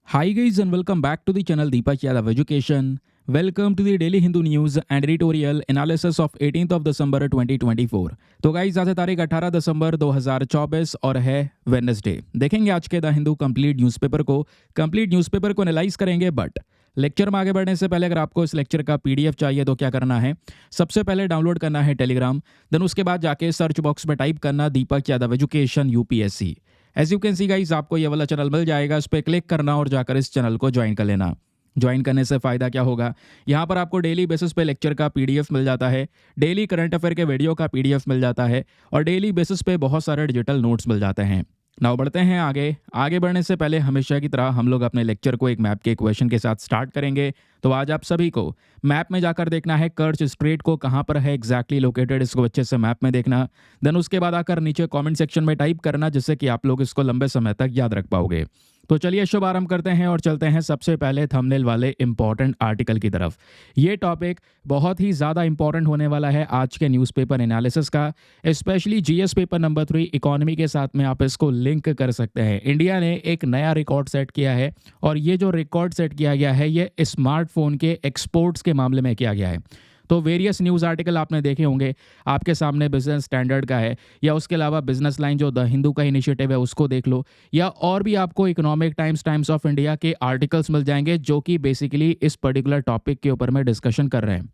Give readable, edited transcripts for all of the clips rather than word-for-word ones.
Hi guys and welcome back to the channel Deepak Yadav Education. Welcome to the Daily Hindu News and Editorial Analysis of 18th of December 2024. तो guys आज है तारीख 18 दिसंबर 2024 और है Wednesday. देखेंगे आज के द हिंदू कंप्लीट न्यूज़पेपर को एनालाइज करेंगे। बट लेक्चर में आगे बढ़ने से पहले अगर आपको इस लेक्चर का पीडीएफ चाहिए तो क्या करना है, सबसे पहले डाउनलोड करना है टेलीग्राम, देन उसके बाद जाके सर्च बॉक्स में टाइप करना Deepak Yadav education UPSC. As you can see guys आपको ये वाला चैनल मिल जाएगा, इस पर क्लिक करना और जाकर इस चैनल को ज्वाइन कर लेना। ज्वाइन करने से फ़ायदा क्या होगा, यहाँ पर आपको डेली बेसिस पे लेक्चर का पीडीएफ मिल जाता है, डेली करंट अफेयर के वीडियो का पीडीएफ मिल जाता है और डेली बेसिस पे बहुत सारे डिजिटल नोट्स मिल जाते हैं। नाउ बढ़ते हैं आगे बढ़ने से पहले हमेशा की तरह हम लोग अपने लेक्चर को एक मैप के क्वेश्चन के साथ स्टार्ट करेंगे। तो आज आप सभी को मैप में जाकर देखना है कर्च स्ट्रेट को कहाँ पर है एग्जैक्टली लोकेटेड, इसको अच्छे से मैप में देखना। देन उसके बाद आकर नीचे कमेंट सेक्शन में टाइप करना, जिससे कि आप लोग इसको लंबे समय तक याद रख पाओगे। तो चलिए शुभ आरंभ करते हैं और चलते हैं सबसे पहले थंबनेल वाले इंपॉर्टेंट आर्टिकल की तरफ। ये टॉपिक बहुत ही ज़्यादा इंपॉर्टेंट होने वाला है आज के न्यूज़पेपर एनालिसिस का, specially GS paper number 3 economy के साथ में आप इसको लिंक कर सकते हैं। इंडिया ने एक नया रिकॉर्ड सेट किया है और ये जो रिकॉर्ड सेट किया गया है ये स्मार्टफोन के एक्सपोर्ट्स के मामले में किया गया है। तो वेरियस न्यूज़ आर्टिकल आपने देखे होंगे, आपके सामने बिजनेस स्टैंडर्ड का है या उसके अलावा बिजनेस लाइन जो द हिंदू का इनिशिएटिव है उसको देख लो, या और भी आपको इकोनॉमिक टाइम्स ऑफ इंडिया के आर्टिकल्स मिल जाएंगे जो कि बेसिकली इस पर्टिकुलर टॉपिक के ऊपर में डिस्कशन कर रहे हैं।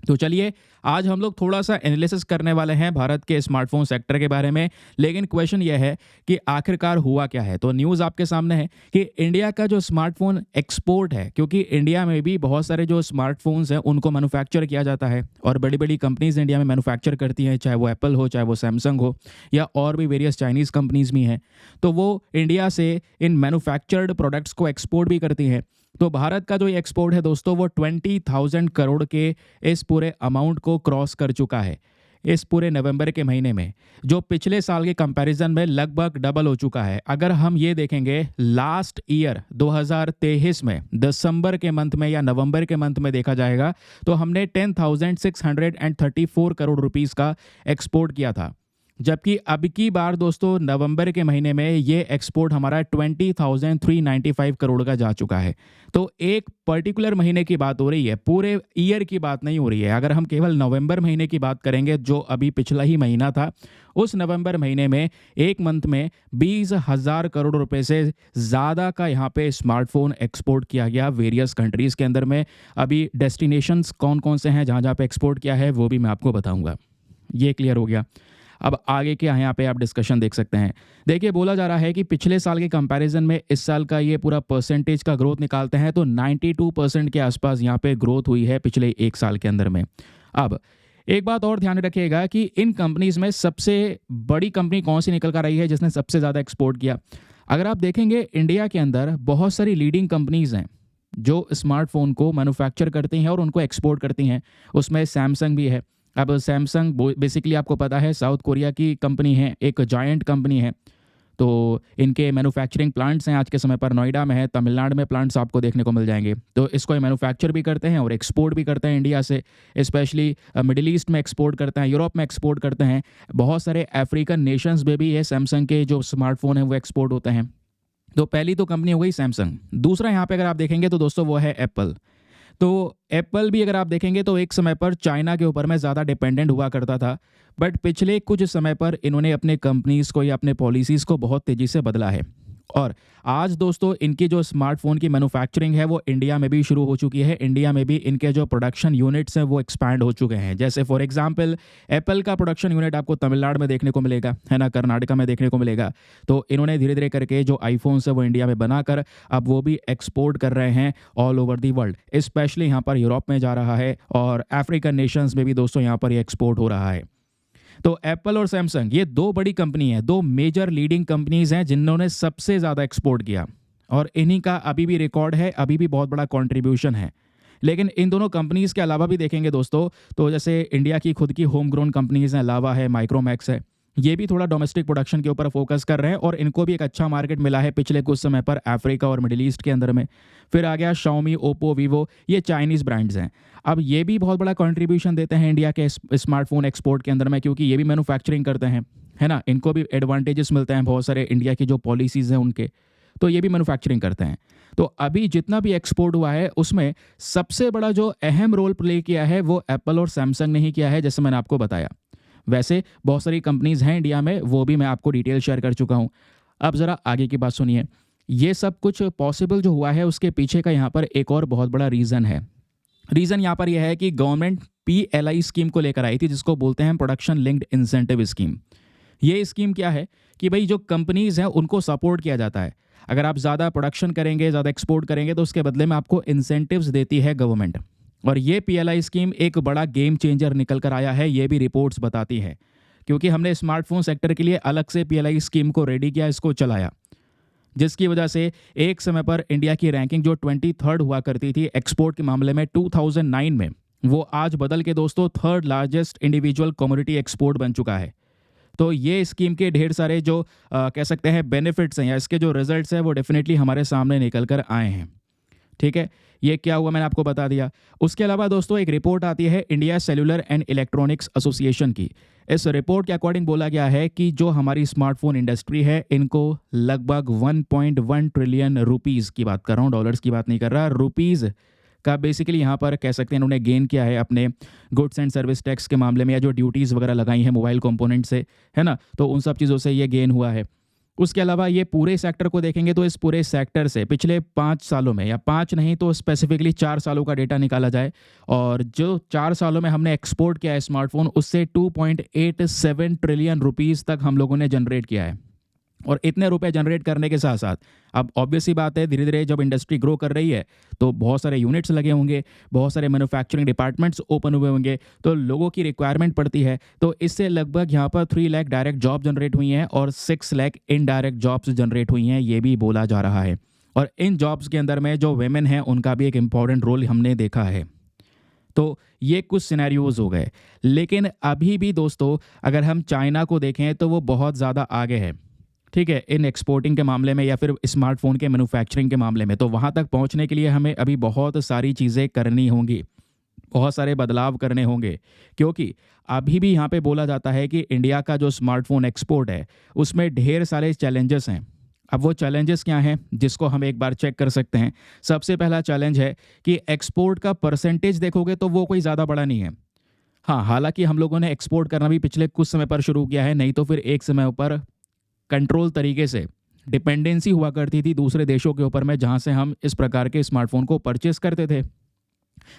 तो चलिए आज हम लोग थोड़ा सा एनालिसिस करने वाले हैं भारत के स्मार्टफोन सेक्टर के बारे में, लेकिन क्वेश्चन यह है कि आखिरकार हुआ क्या है। तो न्यूज़ आपके सामने है कि इंडिया का जो स्मार्टफोन एक्सपोर्ट है, क्योंकि इंडिया में भी बहुत सारे जो स्मार्टफोन्स हैं उनको मैन्युफैक्चर किया जाता है और बड़ी बड़ी कंपनीज इंडिया में मैन्युफैक्चर करती हैं, चाहे वो एप्पल हो, चाहे वो सैमसंग हो, या और भी वेरियस चाइनीज़ कंपनीज भी हैं। तो वो इंडिया से इन मैन्युफैक्चर्ड प्रोडक्ट्स को एक्सपोर्ट भी करती हैं। तो भारत का जो ये एक्सपोर्ट है दोस्तों वो 20,000 करोड़ के इस पूरे अमाउंट को क्रॉस कर चुका है इस पूरे नवंबर के महीने में, जो पिछले साल के कंपैरिजन में लगभग डबल हो चुका है। अगर हम ये देखेंगे लास्ट ईयर 2023 में दिसंबर के मंथ में या नवंबर के मंथ में देखा जाएगा तो हमने 10,634 करोड़ रुपीस का एक्सपोर्ट किया था, जबकि अब की बार दोस्तों नवंबर के महीने में ये एक्सपोर्ट हमारा 20,395 करोड़ का जा चुका है। तो एक पर्टिकुलर महीने की बात हो रही है, पूरे ईयर की बात नहीं हो रही है। अगर हम केवल नवंबर महीने की बात करेंगे जो अभी पिछला ही महीना था, उस नवंबर महीने में एक मंथ में 20,000 करोड़ रुपए से ज़्यादा का यहाँ पे स्मार्टफोन एक्सपोर्ट किया गया वेरियस कंट्रीज़ के अंदर में। अभी डेस्टिनेशंस कौन कौन से हैं जहाँ जहाँ पे एक्सपोर्ट किया है वो भी मैं आपको बताऊँगा। ये क्लियर हो गया। अब आगे क्या है यहाँ पे आप डिस्कशन देख सकते हैं। देखिए बोला जा रहा है कि पिछले साल के कंपैरिजन में इस साल का ये पूरा परसेंटेज का ग्रोथ निकालते हैं तो 92% के आसपास यहाँ पे ग्रोथ हुई है पिछले एक साल के अंदर में। अब एक बात और ध्यान रखिएगा कि इन कंपनीज में सबसे बड़ी कंपनी कौन सी निकल कर रही है जिसने सबसे ज़्यादा एक्सपोर्ट किया। अगर आप देखेंगे इंडिया के अंदर बहुत सारी लीडिंग कंपनीज हैं जो स्मार्टफोन को मैन्युफैक्चर करती हैं और उनको एक्सपोर्ट करती हैं। उसमें सैमसंग भी है। अब सैमसंग बेसिकली आपको पता है साउथ कोरिया की कंपनी है, एक जायंट कंपनी है। तो इनके मैन्युफैक्चरिंग प्लांट्स हैं आज के समय पर नोएडा में है, तमिलनाडु में प्लांट्स आपको देखने को मिल जाएंगे। तो इसको ये मैन्युफैक्चर भी करते हैं और एक्सपोर्ट भी करते हैं इंडिया से, स्पेशली मिडिल ईस्ट में एक्सपोर्ट करते हैं, यूरोप में एक्सपोर्ट करते हैं, बहुत सारे अफ्रीकन नेशंस में भी ये सैमसंग के जो स्मार्टफोन हैं वो एक्सपोर्ट होते हैं। तो पहली तो कंपनी हो गई सैमसंग। दूसरा यहाँ पर अगर आप देखेंगे तो दोस्तों वो है एप्पल। तो एप्पल भी अगर आप देखेंगे तो एक समय पर चाइना के ऊपर में ज़्यादा डिपेंडेंट हुआ करता था, बट पिछले कुछ समय पर इन्होंने अपने कंपनीज़ को या अपने पॉलिसीज़ को बहुत तेज़ी से बदला है। और आज दोस्तों इनकी जो स्मार्टफोन की मैन्युफैक्चरिंग है वो इंडिया में भी शुरू हो चुकी है। इंडिया में भी इनके जो प्रोडक्शन यूनिट्स हैं वो एक्सपैंड हो चुके हैं। जैसे फॉर एग्जांपल एप्पल का प्रोडक्शन यूनिट आपको तमिलनाडु में देखने को मिलेगा, है ना, कर्नाटका में देखने को मिलेगा। तो इन्होंने धीरे धीरे करके जो आईफोन्स है वो इंडिया में बनाकर अब वो भी एक्सपोर्ट कर रहे हैं all over the world, specially यहाँ पर यूरोप में जा रहा है और अफ्रीकन नेशंस में भी दोस्तों यहाँ पर ये एक्सपोर्ट हो रहा है। तो एप्पल और सैमसंग ये दो बड़ी कंपनी हैं, दो मेजर लीडिंग कंपनीज हैं जिन्होंने सबसे ज़्यादा एक्सपोर्ट किया और इन्हीं का अभी भी रिकॉर्ड है, अभी भी बहुत बड़ा कंट्रीब्यूशन है। लेकिन इन दोनों कंपनीज़ के अलावा भी देखेंगे दोस्तों तो जैसे इंडिया की खुद की होम ग्रोन कंपनीज़ हैं, लावा है, माइक्रोमैक्स है, ये भी थोड़ा डोमेस्टिक प्रोडक्शन के ऊपर फोकस कर रहे हैं और इनको भी एक अच्छा मार्केट मिला है पिछले कुछ समय पर अफ्रीका और मिडिल ईस्ट के अंदर में। फिर आ गया शाओमी, ओप्पो, वीवो, ये चाइनीज़ ब्रांड्स हैं। अब ये भी बहुत बड़ा कंट्रीब्यूशन देते हैं इंडिया के स्मार्टफोन एक्सपोर्ट के अंदर में, क्योंकि ये भी मैन्युफैक्चरिंग करते हैं, है ना। इनको भी एडवांटेजेस मिलते हैं बहुत सारे इंडिया की जो पॉलिसीज़ हैं उनके। तो ये भी मैन्युफैक्चरिंग करते हैं। तो अभी जितना भी एक्सपोर्ट हुआ है उसमें सबसे बड़ा जो अहम रोल प्ले किया है वो एप्पल और सैमसंग ने ही किया है, जैसे मैंने आपको बताया। वैसे बहुत सारी कंपनीज़ हैं इंडिया में, वो भी मैं आपको डिटेल शेयर कर चुका हूँ। अब ज़रा आगे की बात सुनिए। ये सब कुछ पॉसिबल जो हुआ है उसके पीछे का यहाँ पर एक और बहुत बड़ा रीज़न है। रीज़न यहाँ पर यह है कि गवर्नमेंट पीएलआई स्कीम को लेकर आई थी, जिसको बोलते हैं प्रोडक्शन लिंक्ड इंसेंटिव स्कीम। ये स्कीम क्या है कि भाई जो कंपनीज़ हैं उनको सपोर्ट किया जाता है। अगर आप ज़्यादा प्रोडक्शन करेंगे, ज़्यादा एक्सपोर्ट करेंगे तो उसके बदले में आपको इंसेंटिव्स देती है गवर्नमेंट। और ये पीएलआई स्कीम एक बड़ा गेम चेंजर निकल कर आया है, ये भी रिपोर्ट्स बताती है। क्योंकि हमने स्मार्टफोन सेक्टर के लिए अलग से पीएलआई स्कीम को रेडी किया, इसको चलाया, जिसकी वजह से एक समय पर इंडिया की रैंकिंग जो 23rd हुआ करती थी एक्सपोर्ट के मामले में 2009 में, वो आज बदल के दोस्तों 3rd largest individual commodity export बन चुका है। तो ये स्कीम के ढेर सारे जो कह सकते हैं बेनिफिट्स हैं या इसके जो रिजल्ट्स हैं वो डेफिनेटली हमारे सामने निकल कर आए हैं। ठीक है, ये क्या हुआ मैंने आपको बता दिया। उसके अलावा दोस्तों एक रिपोर्ट आती है India cellular and electronics association की। इस रिपोर्ट के अकॉर्डिंग बोला गया है कि जो हमारी स्मार्टफोन इंडस्ट्री है इनको लगभग 1.1 ट्रिलियन रुपीज़ की बात कर रहा हूँ, डॉलर्स की बात नहीं कर रहा, रुपीज़ का बेसिकली यहाँ पर कह सकते हैं इन्होंने गेन किया है अपने गुड्स एंड सर्विस टैक्स के मामले में, या जो ड्यूटीज़ वगैरह लगाई हैं मोबाइल कंपोनेंट से, है ना, तो उन सब चीज़ों से ये गेन हुआ है। उसके अलावा ये पूरे सेक्टर को देखेंगे तो इस पूरे सेक्टर से पिछले 5 सालों में, या 5 नहीं तो स्पेसिफिकली 4 सालों का डेटा निकाला जाए, और जो 4 सालों में हमने एक्सपोर्ट किया है स्मार्टफोन, उससे 2.87 ट्रिलियन रुपीज़ तक हम लोगों ने जनरेट किया है। और इतने रुपए जनरेट करने के साथ साथ अब ऑब्वियस सी बात है, धीरे धीरे जब इंडस्ट्री ग्रो कर रही है तो बहुत सारे यूनिट्स लगे होंगे, बहुत सारे मैन्युफैक्चरिंग डिपार्टमेंट्स ओपन हुए होंगे, तो लोगों की रिक्वायरमेंट पड़ती है। तो इससे लगभग यहाँ पर 3 लाख डायरेक्ट जॉब जनरेट हुई हैं और 6 लाख इनडायरेक्ट जॉब्स जनरेट हुई हैं, ये भी बोला जा रहा है। और इन जॉब्स के अंदर में जो वेमेन हैं उनका भी एक इम्पॉर्टेंट रोल हमने देखा है। तो ये कुछ सिनेरियोज हो गए। लेकिन अभी भी दोस्तों अगर हम चाइना को देखें तो वो बहुत ज़्यादा आगे है, ठीक है, इन एक्सपोर्टिंग के मामले में या फिर स्मार्टफोन के मैन्युफैक्चरिंग के मामले में। तो वहाँ तक पहुँचने के लिए हमें अभी बहुत सारी चीज़ें करनी होंगी, बहुत सारे बदलाव करने होंगे, क्योंकि अभी भी यहाँ पे बोला जाता है कि इंडिया का जो स्मार्टफोन एक्सपोर्ट है उसमें ढेर सारे चैलेंजेस हैं। अब वो चैलेंजेस क्या हैं जिसको हम एक बार चेक कर सकते हैं। सबसे पहला चैलेंज है कि एक्सपोर्ट का परसेंटेज देखोगे तो वो कोई ज़्यादा बड़ा नहीं है। हाँ, हालांकि हम लोगों ने एक्सपोर्ट करना भी पिछले कुछ समय पर शुरू किया है, नहीं तो फिर एक समय पर कंट्रोल तरीके से डिपेंडेंसी हुआ करती थी दूसरे देशों के ऊपर में, जहां से हम इस प्रकार के स्मार्टफोन को परचेस करते थे।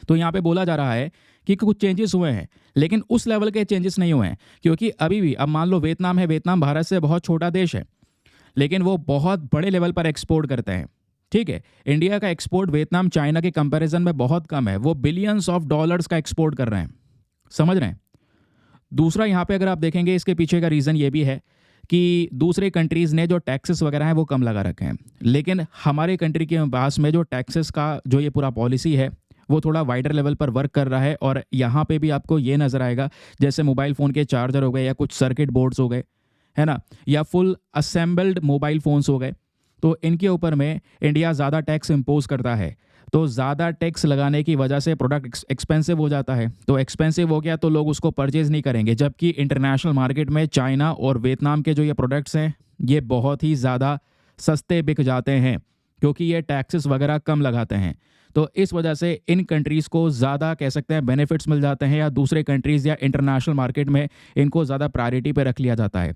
तो यहाँ पे बोला जा रहा है कि कुछ चेंजेस हुए हैं, लेकिन उस लेवल के चेंजेस नहीं हुए हैं, क्योंकि अभी भी अब मान लो वियतनाम है, वियतनाम भारत से बहुत छोटा देश है, लेकिन वो बहुत बड़े लेवल पर एक्सपोर्ट करते हैं। ठीक है, इंडिया का एक्सपोर्ट वियतनाम चाइना के कंपैरिजन में बहुत कम है, वो बिलियंस ऑफ डॉलर्स का एक्सपोर्ट कर रहे हैं, समझ रहे हैं। दूसरा यहाँ पे अगर आप देखेंगे इसके पीछे का रीज़न ये भी है कि दूसरे कंट्रीज़ ने जो टैक्सेस वगैरह हैं वो कम लगा रखे हैं, लेकिन हमारे कंट्री के पास में जो टैक्सेस का जो ये पूरा पॉलिसी है वो थोड़ा वाइडर लेवल पर वर्क कर रहा है। और यहाँ पे भी आपको ये नज़र आएगा, जैसे मोबाइल फ़ोन के चार्जर हो गए या कुछ सर्किट बोर्ड्स हो गए, है ना, या फुल असेंबल्ड मोबाइल फ़ोन्स हो गए, तो इनके ऊपर में इंडिया ज़्यादा टैक्स इम्पोज करता है। तो ज़्यादा टैक्स लगाने की वजह से प्रोडक्ट एक्सपेंसिव हो जाता है, तो एक्सपेंसिव हो गया तो लोग उसको परचेज़ नहीं करेंगे। जबकि इंटरनेशनल मार्केट में चाइना और वियतनाम के जो ये प्रोडक्ट्स हैं ये बहुत ही ज़्यादा सस्ते बिक जाते हैं, क्योंकि ये टैक्सेस वगैरह कम लगाते हैं। तो इस वजह से इन कंट्रीज़ को ज़्यादा कह सकते हैं बेनिफिट्स मिल जाते हैं, या दूसरे कंट्रीज़ या इंटरनेशनल मार्केट में इनको ज़्यादा प्रायोरिटी पर रख लिया जाता है।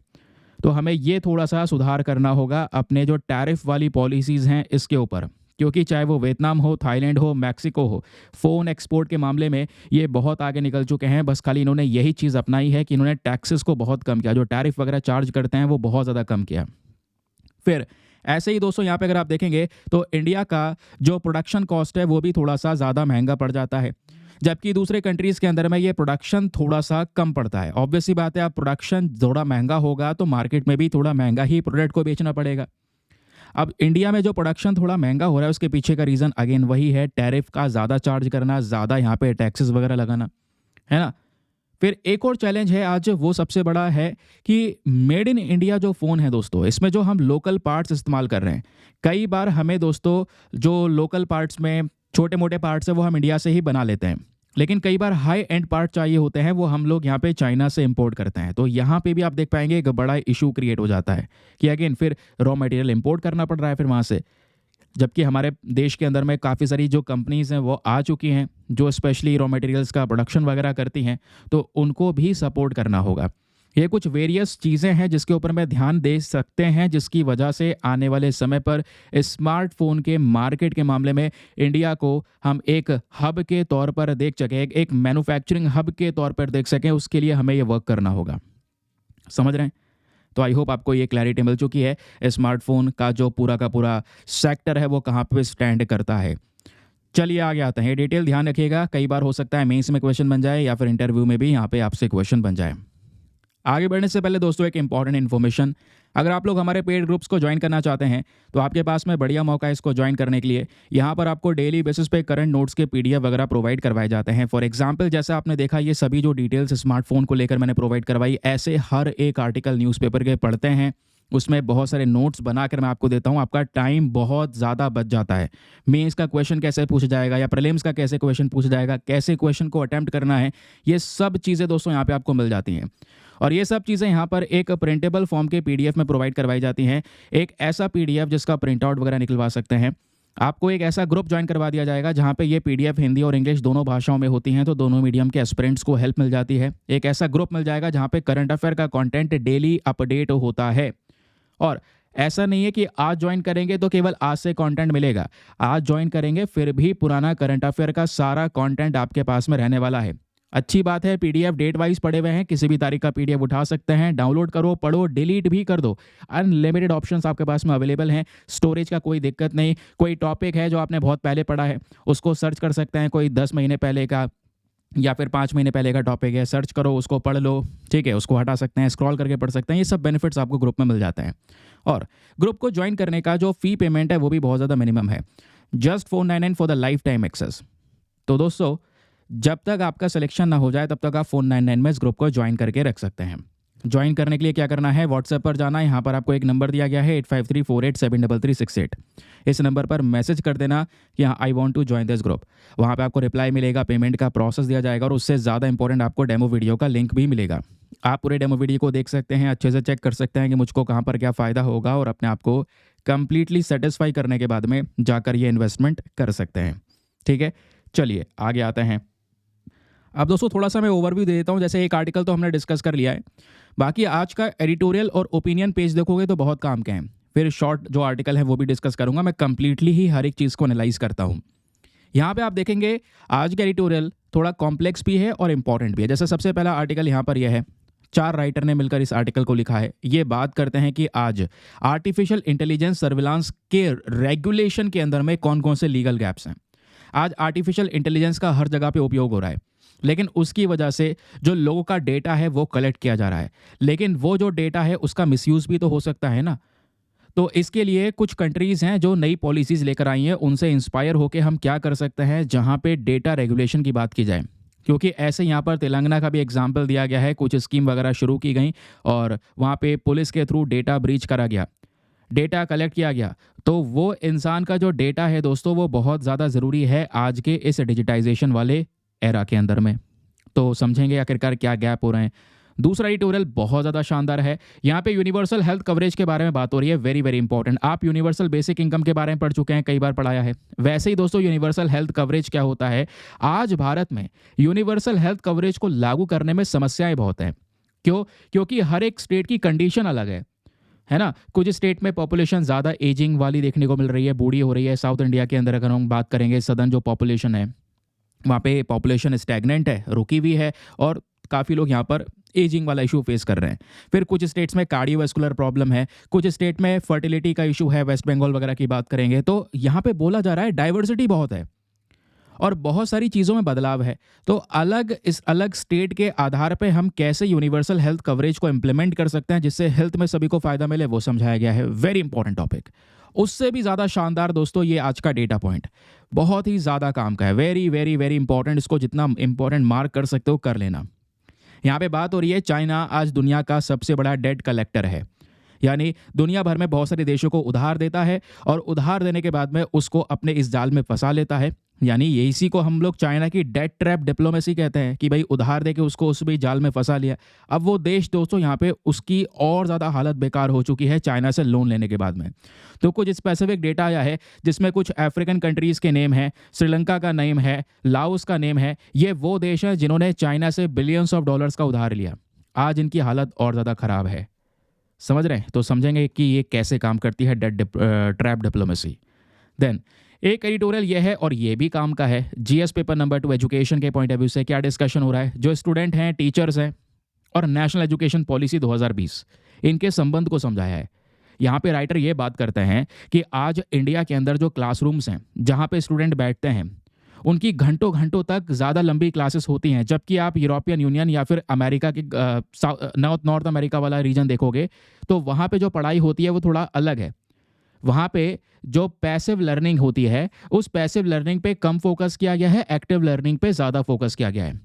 तो हमें ये थोड़ा सा सुधार करना होगा अपने जो टैरिफ वाली पॉलिसीज़ हैं इसके ऊपर, क्योंकि चाहे वो वियतनाम हो, थाईलैंड हो, मैक्सिको हो, फ़ोन एक्सपोर्ट के मामले में ये बहुत आगे निकल चुके हैं। बस खाली इन्होंने यही चीज़ अपनाई है कि इन्होंने टैक्सेस को बहुत कम किया, जो टैरिफ वगैरह चार्ज करते हैं वो बहुत ज़्यादा कम किया। फिर ऐसे ही दोस्तों यहाँ पे अगर आप देखेंगे तो इंडिया का जो प्रोडक्शन कॉस्ट है वो भी थोड़ा सा ज़्यादा महंगा पड़ जाता है, जबकि दूसरे कंट्रीज़ के अंदर में ये प्रोडक्शन थोड़ा सा कम पड़ता है। ऑब्वियस सी बात है, अब प्रोडक्शन थोड़ा महंगा होगा तो मार्केट में भी थोड़ा महंगा ही प्रोडक्ट को बेचना पड़ेगा। अब इंडिया में जो प्रोडक्शन थोड़ा महंगा हो रहा है उसके पीछे का रीज़न अगेन वही है, टैरिफ का ज़्यादा चार्ज करना, ज़्यादा यहाँ पे टैक्सेस वगैरह लगाना, है ना। फिर एक और चैलेंज है आज, वो सबसे बड़ा है कि मेड इन इंडिया जो फ़ोन है दोस्तों, इसमें जो हम लोकल पार्ट्स इस्तेमाल कर रहे हैं, कई बार हमें दोस्तों जो लोकल पार्ट्स में छोटे मोटे पार्ट्स है वो हम इंडिया से ही बना लेते हैं, लेकिन कई बार हाई एंड पार्ट चाहिए होते हैं, वो हम लोग यहाँ पे चाइना से इंपोर्ट करते हैं। तो यहाँ पे भी आप देख पाएंगे एक बड़ा इशू क्रिएट हो जाता है कि अगेन फिर रॉ मटेरियल इंपोर्ट करना पड़ रहा है फिर वहाँ से, जबकि हमारे देश के अंदर में काफ़ी सारी जो कंपनीज़ हैं वो आ चुकी हैं जो स्पेशली रॉ मटेरियल्स का प्रोडक्शन वगैरह करती हैं, तो उनको भी सपोर्ट करना होगा। ये कुछ वेरियस चीज़ें हैं जिसके ऊपर में ध्यान दे सकते हैं, जिसकी वजह से आने वाले समय पर स्मार्टफोन के मार्केट के मामले में इंडिया को हम एक हब के तौर पर देख सकें, एक मैन्युफैक्चरिंग हब के तौर पर देख सकें। उसके लिए हमें ये वर्क करना होगा। समझ रहे हैं? तो आई होप आपको ये क्लैरिटी मिल चुकी है स्मार्टफोन का जो पूरा का पूरा सेक्टर है वो कहाँ पे स्टैंड करता है। चलिए आगे आते हैं। डिटेल ध्यान रखिएगा, कई बार हो सकता है मेंस में क्वेश्चन बन जाए या फिर इंटरव्यू में भी यहाँ पे आपसे क्वेश्चन बन जाए। आगे बढ़ने से पहले दोस्तों एक इंपॉर्टेंट इन्फॉर्मेशन, अगर आप लोग हमारे पेड ग्रुप्स को ज्वाइन करना चाहते हैं तो आपके पास में बढ़िया मौका है इसको ज्वाइन करने के लिए। यहाँ पर आपको डेली बेसिस पे करंट नोट्स के पीडीएफ वगैरह प्रोवाइड करवाए जाते हैं। फॉर एग्जांपल जैसा आपने देखा ये सभी जो डिटेल्स स्मार्टफोन को लेकर मैंने प्रोवाइड करवाई, ऐसे हर एक आर्टिकल न्यूज़पेपर के पढ़ते हैं, उसमें बहुत सारे नोट्स बनाकर मैं आपको देता हूँ। आपका टाइम बहुत ज़्यादा बच जाता है। मेंस का क्वेश्चन कैसे पूछा जाएगा या प्रीलिम्स का कैसे क्वेश्चन पूछा जाएगा, कैसे क्वेश्चन को अटेम्प्ट करना है, ये सब चीज़ें दोस्तों यहाँ पे आपको मिल जाती हैं। और ये सब चीज़ें यहाँ पर एक प्रिंटेबल फॉर्म के पीडीएफ में प्रोवाइड करवाई जाती हैं। एक ऐसा पीडीएफ जिसका प्रिंट आउट वगैरह निकलवा सकते हैं। आपको एक ऐसा ग्रुप ज्वाइन करवा दिया जाएगा जहाँ पे ये पीडीएफ हिंदी और इंग्लिश दोनों भाषाओं में होती हैं, तो दोनों मीडियम के एस्पिरेंट्स को हेल्प मिल जाती है। एक ऐसा ग्रुप मिल जाएगा जहाँ पे करंट अफेयर का कंटेंट डेली अपडेट होता है। और ऐसा नहीं है कि आज ज्वाइन करेंगे तो केवल आज से कंटेंट मिलेगा, आज ज्वाइन करेंगे फिर भी पुराना करंट अफेयर का सारा कंटेंट आपके पास में रहने वाला है। अच्छी बात है, पीडीएफ डेट वाइज पड़े हुए हैं, किसी भी तारीख का पीडीएफ उठा सकते हैं, डाउनलोड करो, पढ़ो, डिलीट भी कर दो। अनलिमिटेड ऑप्शंस आपके पास में अवेलेबल हैं। स्टोरेज का कोई दिक्कत नहीं। कोई टॉपिक है जो आपने बहुत पहले पढ़ा है उसको सर्च कर सकते हैं, कोई 10 महीने पहले का या फिर 5 महीने पहले का टॉपिक है, सर्च करो, उसको पढ़ लो, ठीक है, उसको हटा सकते हैं, स्क्रॉल करके पढ़ सकते हैं। ये सब बेनिफिट्स आपको ग्रुप में मिल जाते हैं। और ग्रुप को ज्वाइन करने का जो फ़ी पेमेंट है वो भी बहुत ज़्यादा मिनिमम है, just 499 for the lifetime access. तो दोस्तों जब तक आपका सिलेक्शन ना हो जाए तब तक आप 499 में इस ग्रुप को ज्वाइन करके रख सकते हैं। ज्वाइन करने के लिए क्या करना है, व्हाट्सएप पर जाना है। यहाँ पर आपको एक नंबर दिया गया है 8534873368। इस नंबर पर मैसेज कर देना कि हाँ I want to join this group. वहाँ पे आपको रिप्लाई मिलेगा, पेमेंट का प्रोसेस दिया जाएगा और उससे ज़्यादा इंपॉर्टेंट आपको डेमो वीडियो का लिंक भी मिलेगा। आप पूरे डेमो वीडियो को देख सकते हैं, अच्छे से चेक कर सकते हैं कि मुझको कहाँ पर क्या फ़ायदा होगा और अपने आप को कंप्लीटली सेटिस्फाई करने के बाद में जाकर ये इन्वेस्टमेंट कर सकते हैं। ठीक है, चलिए आगे आते हैं। अब दोस्तों थोड़ा सा मैं ओवरव्यू दे देता हूँ। जैसे एक आर्टिकल तो हमने डिस्कस कर लिया है, बाकी आज का एडिटोरियल और ओपिनियन पेज देखोगे तो बहुत काम के हैं। फिर शॉर्ट जो आर्टिकल है वो भी डिस्कस करूंगा। मैं कंप्लीटली ही हर एक चीज़ को एनालाइज करता हूँ। यहाँ पे आप देखेंगे आज का एडिटोरियल थोड़ा कॉम्प्लेक्स भी है और इंपॉर्टेंट भी है। जैसे सबसे पहला आर्टिकल यहाँ पर यह है, 4 राइटर ने मिलकर इस आर्टिकल को लिखा है। ये बात करते हैं कि आज आर्टिफिशियल इंटेलिजेंस सर्विलांस के रेगुलेशन के अंदर में कौन कौन से लीगल गैप्स हैं। आज आर्टिफिशियल इंटेलिजेंस का हर जगह पे उपयोग हो रहा है, लेकिन उसकी वजह से जो लोगों का डेटा है वो कलेक्ट किया जा रहा है, लेकिन वो जो डेटा है उसका मिसयूज़ भी तो हो सकता है ना। तो इसके लिए कुछ कंट्रीज़ हैं जो नई पॉलिसीज़ लेकर आई हैं, उनसे इंस्पायर होकर हम क्या कर सकते हैं जहां पे डेटा रेगुलेशन की बात की जाए। क्योंकि ऐसे यहाँ पर तेलंगाना का भी एग्जाम्पल दिया गया है, कुछ स्कीम वगैरह शुरू की गई और वहाँ पे पुलिस के थ्रू डेटा ब्रीच करा गया, डेटा कलेक्ट किया गया। तो वो इंसान का जो डेटा है दोस्तों वो बहुत ज़्यादा ज़रूरी है आज के इस डिजिटाइजेशन वाले एरा के अंदर में। तो समझेंगे आखिरकार क्या गैप हो रहे हैं। दूसरा एडिटोरियल बहुत ज़्यादा शानदार है। यहाँ पे यूनिवर्सल हेल्थ कवरेज के बारे में बात हो रही है, वेरी वेरी इंपॉर्टेंट। आप यूनिवर्सल बेसिक इनकम के बारे में पढ़ चुके हैं, कई बार पढ़ाया है। वैसे ही दोस्तों यूनिवर्सल हेल्थ कवरेज क्या होता है, आज भारत में यूनिवर्सल हेल्थ कवरेज को लागू करने में समस्याएं बहुत हैं। क्यों? क्योंकि हर एक स्टेट की कंडीशन अलग है ना। कुछ स्टेट में पॉपुलेशन ज़्यादा एजिंग वाली देखने को मिल रही है, बूढ़ी हो रही है। साउथ इंडिया के अंदर अगर हम बात करेंगे, सदर्न जो पॉपुलेशन है वहाँ पे पॉपुलेशन स्टैग्नेंट है, रुकी हुई है और काफ़ी लोग यहाँ पर एजिंग वाला इशू फेस कर रहे हैं। फिर कुछ स्टेट्स में कार्डियोवैस्कुलर प्रॉब्लम है, कुछ स्टेट में फर्टिलिटी का इशू है, वेस्ट बंगाल वगैरह की बात करेंगे तो यहाँ पे बोला जा रहा है डाइवर्सिटी बहुत है और बहुत सारी चीज़ों में बदलाव है। तो इस अलग स्टेट के आधार पे हम कैसे यूनिवर्सल हेल्थ कवरेज को इम्प्लीमेंट कर सकते हैं जिससे हेल्थ में सभी को फ़ायदा मिले, वो समझाया गया है। Very important topic. उससे भी ज़्यादा शानदार दोस्तों ये आज का डेटा पॉइंट बहुत ही ज़्यादा काम का है, वेरी वेरी वेरी इंपॉर्टेंट। इसको जितना इंपॉर्टेंट मार्क कर सकते हो कर लेना। यहाँ पे बात हो रही है, चाइना आज दुनिया का सबसे बड़ा डेट कलेक्टर है, यानी दुनिया भर में बहुत सारे देशों को उधार देता है और उधार देने के बाद में उसको अपने इस जाल में फंसा लेता है। यानी ये इसी को हम लोग चाइना की डेट ट्रैप डिप्लोमेसी कहते हैं कि भाई उधार दे के उसको उस भी जाल में फंसा लिया। अब वो देश दोस्तों यहाँ पे उसकी और ज़्यादा हालत बेकार हो चुकी है चाइना से लोन लेने के बाद में। तो कुछ स्पेसिफिक डेटा आया है जिसमें कुछ अफ्रीकन कंट्रीज़ के नेम हैं, श्रीलंका का नेम है, लाओस का नेम है। ये वो देश हैं जिन्होंने चाइना से बिलियंस ऑफ डॉलर्स का उधार लिया। आज इनकी हालत और ज़्यादा ख़राब है। समझ रहे हैं? तो समझेंगे कि ये कैसे काम करती है डेट ट्रैप डिप्लोमेसी। देन एक एडिटोरियल ये है और ये भी काम का है। जीएस पेपर नंबर 2 एजुकेशन के पॉइंट ऑफ व्यू से क्या डिस्कशन हो रहा है, जो स्टूडेंट हैं, टीचर्स हैं और नेशनल एजुकेशन पॉलिसी 2020 इनके संबंध को समझाया है। यहाँ पे राइटर ये बात करते हैं कि आज इंडिया के अंदर जो क्लासरूम्स हैं जहाँ पे स्टूडेंट बैठते हैं उनकी घंटों घंटों तक ज़्यादा लंबी क्लासेस होती हैं, जबकि आप यूरोपियन यूनियन या फिर अमेरिका के नॉर्थ अमेरिका वाला रीजन देखोगे तो वहाँ पे जो पढ़ाई होती है वो थोड़ा अलग है। वहाँ पे जो पैसिव लर्निंग होती है उस पैसिव लर्निंग पे कम फोकस किया गया है, एक्टिव लर्निंग पे ज़्यादा फोकस किया गया है।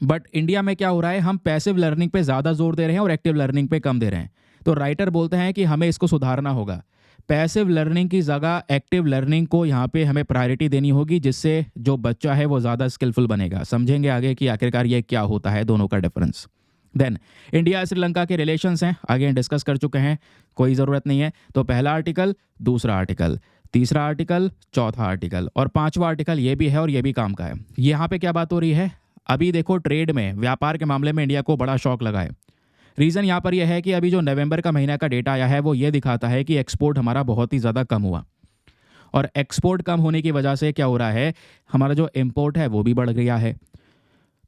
बट इंडिया में क्या हो रहा है, हम पैसिव लर्निंग पे ज़्यादा जोर दे रहे हैं और एक्टिव लर्निंग पे कम दे रहे हैं। तो राइटर बोलते हैं कि हमें इसको सुधारना होगा। पैसिव लर्निंग की जगह एक्टिव लर्निंग को यहाँ पे हमें प्रायोरिटी देनी होगी, जिससे जो बच्चा है वो ज़्यादा स्किलफुल बनेगा। समझेंगे आगे कि आखिरकार ये क्या होता है, दोनों का डिफरेंस। देन इंडिया श्रीलंका के रिलेशंस हैं, आगे डिस्कस कर चुके हैं, कोई ज़रूरत नहीं है। तो पहला आर्टिकल, दूसरा आर्टिकल, तीसरा आर्टिकल, चौथा आर्टिकल और पांचवा आर्टिकल ये भी है और ये भी काम का है। यहाँ पे क्या बात हो रही है, अभी देखो ट्रेड में, व्यापार के मामले में इंडिया को बड़ा शॉक लगा है। रीज़न यहाँ पर यह है कि अभी जो नवंबर का महीना का डेटा आया है वो ये दिखाता है कि एक्सपोर्ट हमारा बहुत ही ज़्यादा कम हुआ और एक्सपोर्ट कम होने की वजह से क्या हो रहा है, हमारा जो इम्पोर्ट है वो भी बढ़ गया है।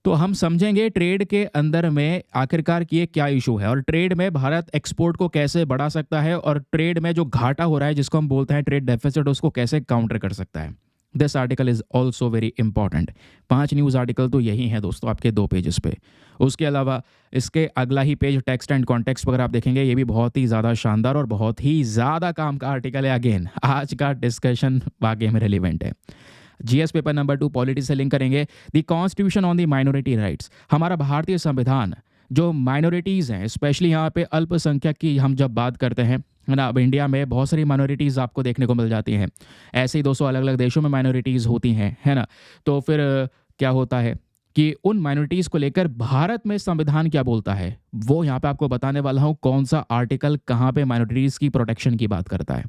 तो हम समझेंगे ट्रेड के अंदर में आखिरकार कि ये क्या इशू है और ट्रेड में भारत एक्सपोर्ट को कैसे बढ़ा सकता है और ट्रेड में जो घाटा हो रहा है जिसको हम बोलते हैं ट्रेड डेफिसिट, उसको कैसे काउंटर कर सकता है। This article is also very important. 5 news article तो यही हैं दोस्तों आपके 2 पेजेस पे। उसके अलावा इसके अगला ही पेज टेक्स्ट एंड कॉन्टेक्स्ट पर आप देखेंगे, ये भी बहुत ही ज़्यादा शानदार और बहुत ही ज़्यादा काम का आर्टिकल है। अगेन आज का डिस्कशन वाकई में रेलिवेंट है। जीएस पेपर नंबर 2 पॉलिटी से लिंक करेंगे। The constitution on the minority rights, हमारा भारतीय संविधान जो माइनॉरिटीज़ हैं, स्पेशली यहाँ पे अल्पसंख्यक की हम जब बात करते हैं, है ना, अब इंडिया में बहुत सारी माइनॉरिटीज़ आपको देखने को मिल जाती हैं। ऐसे ही दोस्तों अलग अलग देशों में माइनॉरिटीज़ होती हैं, है ना। तो फिर क्या होता है कि उन माइनॉरिटीज़ को लेकर भारत में संविधान क्या बोलता है, वो यहाँ पे आपको बताने वाला हूँ। कौन सा आर्टिकल कहाँ पे माइनॉरिटीज़ की प्रोटेक्शन की बात करता है,